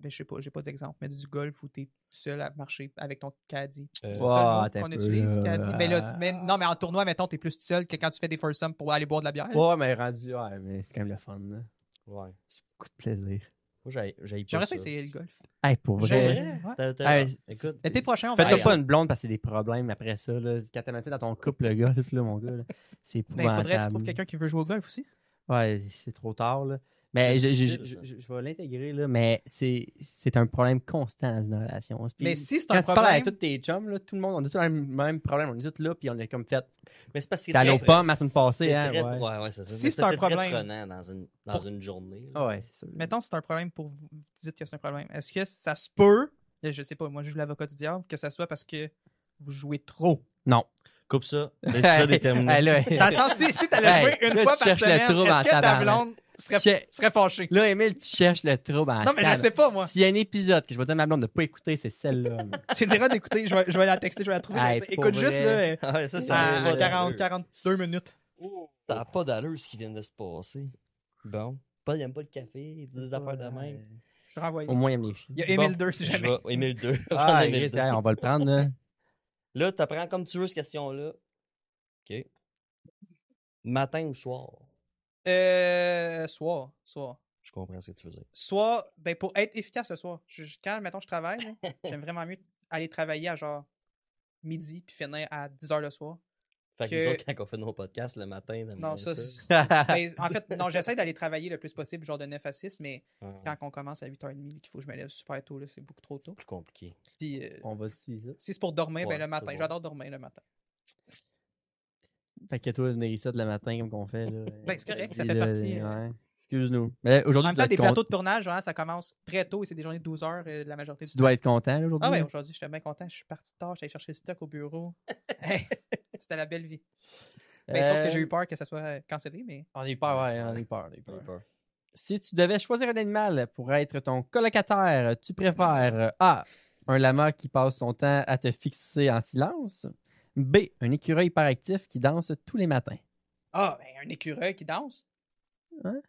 je sais pas, j'ai pas d'exemple, mais du golf où t'es tout seul à marcher avec ton caddie. C'est Wow, ça le mot attends qu'on un peu, utilise, là. caddie. Non, mais en tournoi, mettons, t'es plus tout seul que quand tu fais des foursomes pour aller boire de la bière. Ouais, mais rendu, ouais, mais c'est quand même le fun, là. Ouais. C'est beaucoup de plaisir. Moi, j'ai pas J'aimerais ça. ça essayer le golf. Hey, pour vrai. Ouais. Écoute, L'été prochain, on va Fais-toi aller. pas une blonde parce que c'est des problèmes après ça, là. Quand t'es maintenant dans ton couple, le golf, là, mon gars, là, c'est Ben, il faudrait que tu épouvantable. trouves quelqu'un qui veut jouer au golf aussi. Ouais, c'est trop tard, là. Mais C'est difficile, ça. je vais l'intégrer, là, mais c'est un problème constant dans une relation. Puis Mais si c'est quand un tu parles avec problème, tous tes chums, là, tout le monde, on a tous le même problème. On est tous là, puis on est comme fait. Mais c'est parce que T'es allé aux très- pommes la semaine passée, c'est hein, très- ouais. Ouais, c'est ça. Si Mais c'est un très problème- prenant dans une journée. là. Ah ouais, c'est ça. mettons, c'est un problème pour vous. Vous dites que c'est un problème. Est-ce que ça se peut, je sais pas, moi je joue l'avocat du diable, que ça soit parce que vous jouez trop? Non. Coupe ça. L'épisode est terminé. Hey, là, Dans le sens, si t'allais Hey, jouer une là, fois tu par cherches le semaine, trouble en est-ce que ta tabarnak. blonde serait fâchée? là, Emile, tu cherches le trouble en Non, mais je tabarnak. sais pas, moi. S'il y a un épisode que je vais dire à ma blonde de pas écouter, c'est celle-là. Tu diras d'écouter, je vais la texter, je vais la trouver. Hey, Écoute pour juste, vrai. là, Ouais, ça à a pas 40, d'allure. 42 minutes. Ça n'a pas d'allure ce qui vient de se passer. Bon. Paul, il aime pas le café, il dit des affaires de même. Je vais renvoyer. Au moins, il aime les chiens. Il y a Emile 2 si jamais. Émile 2. Ah, Émile yes, 2. hey, on va le prendre, là. Là, t'apprends comme tu veux cette question-là. OK. Matin ou soir? Soir. Je comprends ce que tu veux dire. Soit, ben pour être efficace le soir, quand, mettons, je travaille, là, j'aime vraiment mieux aller travailler à genre midi puis finir à 10h le soir. Fait que Que- nous autres, quand on fait nos podcasts le matin, on aime Non, bien ça, ça. ben, en fait, non, j'essaie d'aller travailler le plus possible, genre de 9 à 6, mais Ouais, quand on commence à 8h30, qu'il faut que je me lève super tôt, là, c'est beaucoup trop tôt. plus compliqué. Puis, On va dessus, ça. si c'est pour dormir, Ouais, ben le matin. c'est bon. J'adore dormir le matin. Fait que toi, venir ici le matin, comme qu'on fait, là. Ben, c'est correct, ça Puis fait là, partie, Ouais. Excuse-nous. Mais En aujourd'hui, même temps, des plateaux de tournage, genre, ça commence très tôt et c'est des journées de 12 heures la majorité du tu temps. dois être content, là, aujourd'hui. Ah ouais, aujourd'hui, j'étais bien content. Je suis parti tard, j'allais chercher le stock au bureau. Hey, c'était la belle vie. Ben, sauf que j'ai eu peur que ça soit cancellé, mais On a eu peur, ouais, on a eu peur. J'ai peur. Si tu devais choisir un animal pour être ton colocataire, tu préfères A. Un lama qui passe son temps à te fixer en silence. B. Un écureuil hyperactif qui danse tous les matins. ben, un écureuil qui danse. Hein?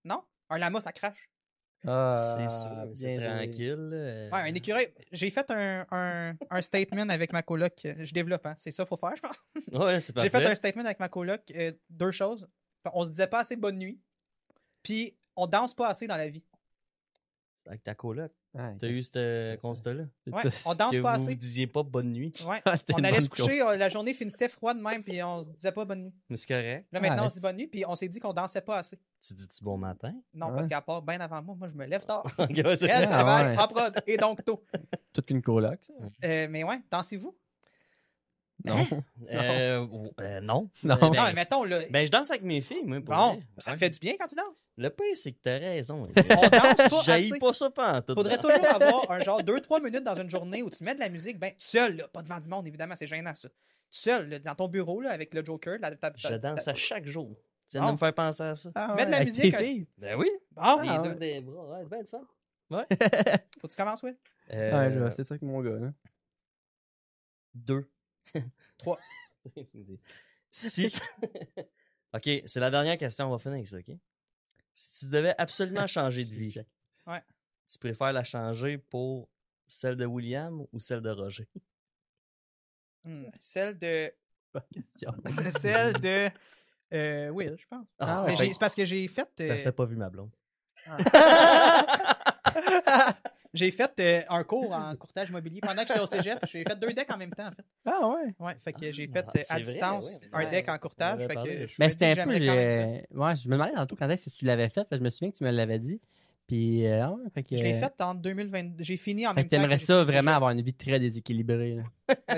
Non? Un lama, ça crache. C'est sûr, c'est bien joué. tranquille. Ouais, un écureuil. J'ai fait un statement avec ma coloc. Je développe, hein. C'est ça qu'il faut faire, je pense. Ouais, c'est J'ai parfait. fait un statement avec ma coloc. Deux choses. On se disait pas assez bonne nuit. Puis, on danse pas assez dans la vie. Avec ta coloc, Ouais, t'as eu ce constat-là? Ouais, on danse Que pas vous assez. disiez pas bonne nuit. Ouais. C'était On une allait bonne se coucher, la journée finissait froide même, puis on se disait pas bonne nuit. Mais c'est correct. Là, maintenant, Ah, on se dit bonne nuit, puis on s'est dit qu'on dansait pas assez. Tu dis-tu bon matin? Non, Ouais. parce qu'à part bien avant moi, je me lève tard. Ok, ouais, c'est Elle vrai. travaille ouais. en prod, et donc tôt. toute une coloc. ça. Mais ouais, dansez-vous? Non. Non. Non. Ben, Non, mais mettons, là. ben, je danse avec mes filles, moi. Pour Bon, vrai. ça te Ouais. fait du bien quand tu danses? Le pire, c'est que t'as raison. On danse pas J'haïs assez. pas ça pantoute. Faudrait toujours avoir un genre 2-3 minutes dans une journée où tu mets de la musique, ben, tout seul, là, pas devant du monde, évidemment, c'est gênant ça. Tout seul, là, dans ton bureau, là, avec le Joker, Je danse à chaque jour. Tu viens Bon. de me faire penser à ça. Ah, mets de la avec musique, tes hein. filles? Ben oui. Bon, Les Ah, deux ouais. des bras. Ouais, ben du fun. faut que tu commences, Will? Ouais, je vois, c'est ça que mon gars, là. 2. 3. Si. Ok, c'est la dernière question. On va finir avec ça, ok? Si tu devais absolument changer de vie, Ouais. tu préfères la changer pour celle de William ou celle de Roger? Celle de. Pas de question. C'est celle de. Will, je pense. Ah, Mais ouais. c'est parce que j'ai fait. Parce que t'as pas vu ma blonde. J'ai fait un cours en courtage immobilier pendant que j'étais au cégep. J'ai fait 2 decks en même temps, en fait. Ah ouais. Ouais, fait que j'ai fait Ah, c'est à vrai, distance ouais. un Ouais, deck en on courtage. avait Fait parlé que de je ça. Mais me dis c'était que un peu. j'aimerais quand même ça. Ouais, je me demandais tantôt quand est-ce que tu l'avais fait, parce que je me souviens que tu me l'avais dit. Puis, ah ouais, fait que. Je l'ai fait en 2020. J'ai fini en Fait même que temps. t'aimerais j'ai ça fait le vraiment cégep. avoir une vie très déséquilibrée, là.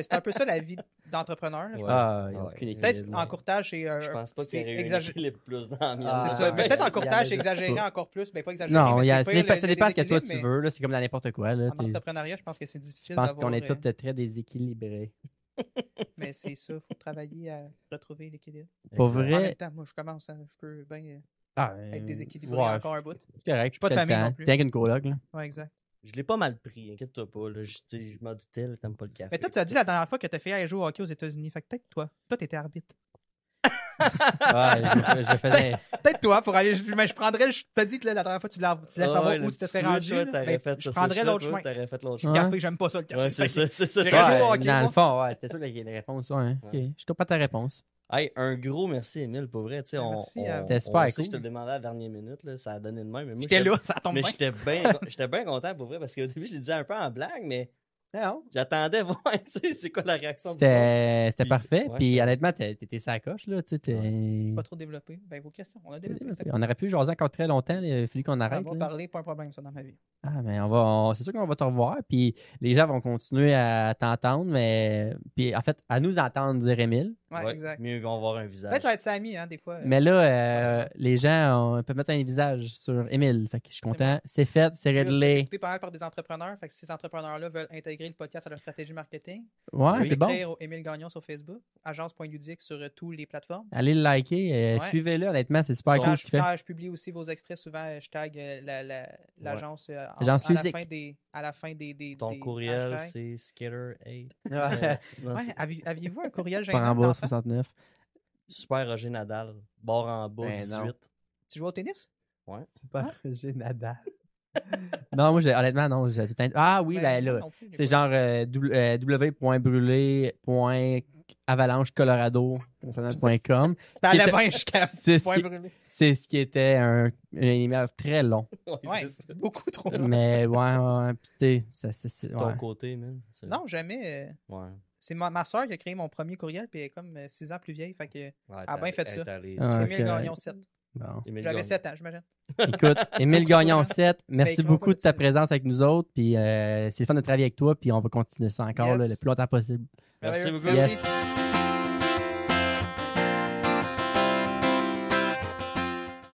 C'est un peu ça la vie d'entrepreneur. là, je Ouais. pense. Ah, il y a Ouais. aucune équilibre. Peut-être en courtage, c'est. Je pense pas qu'il y c'est aurait eu un exagéré. équilibre plus dans la mienne. Ah, C'est ça. Mais ouais. peut-être en Il y courtage, en c'est a exagéré pas. encore plus. Ben, pas exagéré. Non, mais ça c'est pire, dépend, ça dépend ce que toi tu déséquilibre, veux, là. C'est comme dans n'importe quoi, là. mais En entrepreneuriat, je pense que c'est difficile Je pense d'avoir. qu'on est tous très déséquilibrés. Mais c'est ça, il faut travailler à retrouver l'équilibre. Pour Exact. vrai. En même temps, moi, je commence, je peux bien Ah, être déséquilibré ouais, encore un bout. c'est correct. J'ai pas de t'as le famille temps. non plus. T'es avec une coloc, là. Ouais, exact. Je l'ai pas mal pris, inquiète-toi pas. Là. Tu sais, je m'en doutais, là, t'aimes pas le café. Mais toi, tu as dit la dernière fois que t'as fait aller jouer au hockey aux États-Unis. Fait que peut-être toi t'étais arbitre. je faisais. Peut-être toi pour aller. Mais je prendrais. Je t'ai dit que là, la dernière fois, tu laisses savoir où tu te serais rendu. Je prendrais l'autre chemin. T'aurais fait l'autre Le chemin. café, j'aime pas ça, le café. Ouais, c'est ça. J'irais jouer au hockey, Dans le moi. fond, ouais, c'était ça les réponses. Ouais. Ok, je comprends ta réponse. Hey, un gros merci, Émile, pour vrai. Tu sais, Merci à vous. C'était super on sait cool. que je te le demandais à la dernière minute, là, ça a donné de même. Mais moi, J'étais là, ça tombe mais bien. j'étais bien content pour vrai parce qu'au début, je le disais un peu en blague, mais Non. j'attendais voir, tu sais, c'est quoi la réaction du monde. C'était parfait. Ouais, Puis c'est- honnêtement, t'étais sa coche, là. Tu sais, Pas trop développé. Ben, vos questions. On a développé. C'était On aurait pu jaser encore très longtemps. Il a fallu qu'on On arrête. va là. parler, pas un problème, ça, dans ma vie. Ah, mais c'est sûr qu'on va te revoir. Puis les gens vont continuer à t'entendre, mais. Puis en fait, à nous entendre dire Émile. Ouais, Ouais, exact. mieux qu'on va voir un visage. Peut-être ça va être Samy, hein, des fois. Mais là, les gens peuvent mettre un visage sur Émile. Fait que je suis content. C'est fait, c'est J'ai réglé. écouté pas mal par des entrepreneurs. Fait que si ces entrepreneurs-là veulent intégrer le podcast à leur stratégie marketing, Ouais, c'est bon. écrire au Émile Gagnon sur Facebook, agence.ludique sur toutes les plateformes. Allez le liker. Ouais. Suivez-le, honnêtement. C'est super Son- cool ce qu'il fait. Quand je publie aussi vos extraits, souvent, je tag l'agence Agence à la ludique. fin à la fin des Ton des courriel, hashtags. c'est Skater8. Ouais. Non, Ouais, c'est aviez-vous un courriel Par en gênant bas, d'enfant? 69. Super Roger Nadal. Bord en bas, Ben 18. non. Tu joues au tennis? Ouais. C'est pas Roger Nadal. Non, moi, honnêtement, non. J'ai tout Ah oui, ben là. moi non plus, j'ai C'est pas- genre w.brûlé.avalanchecolorado.com. T'allais Qui était- bien jusqu'à c'est ce point qui- brûlé. C'est ce qui était un email très long. Ouais, c'est ça. beaucoup trop long. Mais ouais. Puis, tu sais, c'est. Ton Ouais. côté, man. C'est- Non, jamais. Ouais. C'est ma soeur qui a créé mon premier courriel, puis elle est comme 6 ans plus vieille. Fait que Ouais, Ah, bien fait ça. Ah, Émile c'est correct. Gagnon 7. Bon. J'avais 7 ans, j'imagine. Écoute, Émile Gagnon 7, merci écrivons beaucoup pas de ta là-dessus. présence avec nous autres. Puis c'est le fun de travailler avec toi. Puis on va continuer ça encore Yes. là, le plus longtemps possible. Merci Merveilleux. beaucoup. Yes.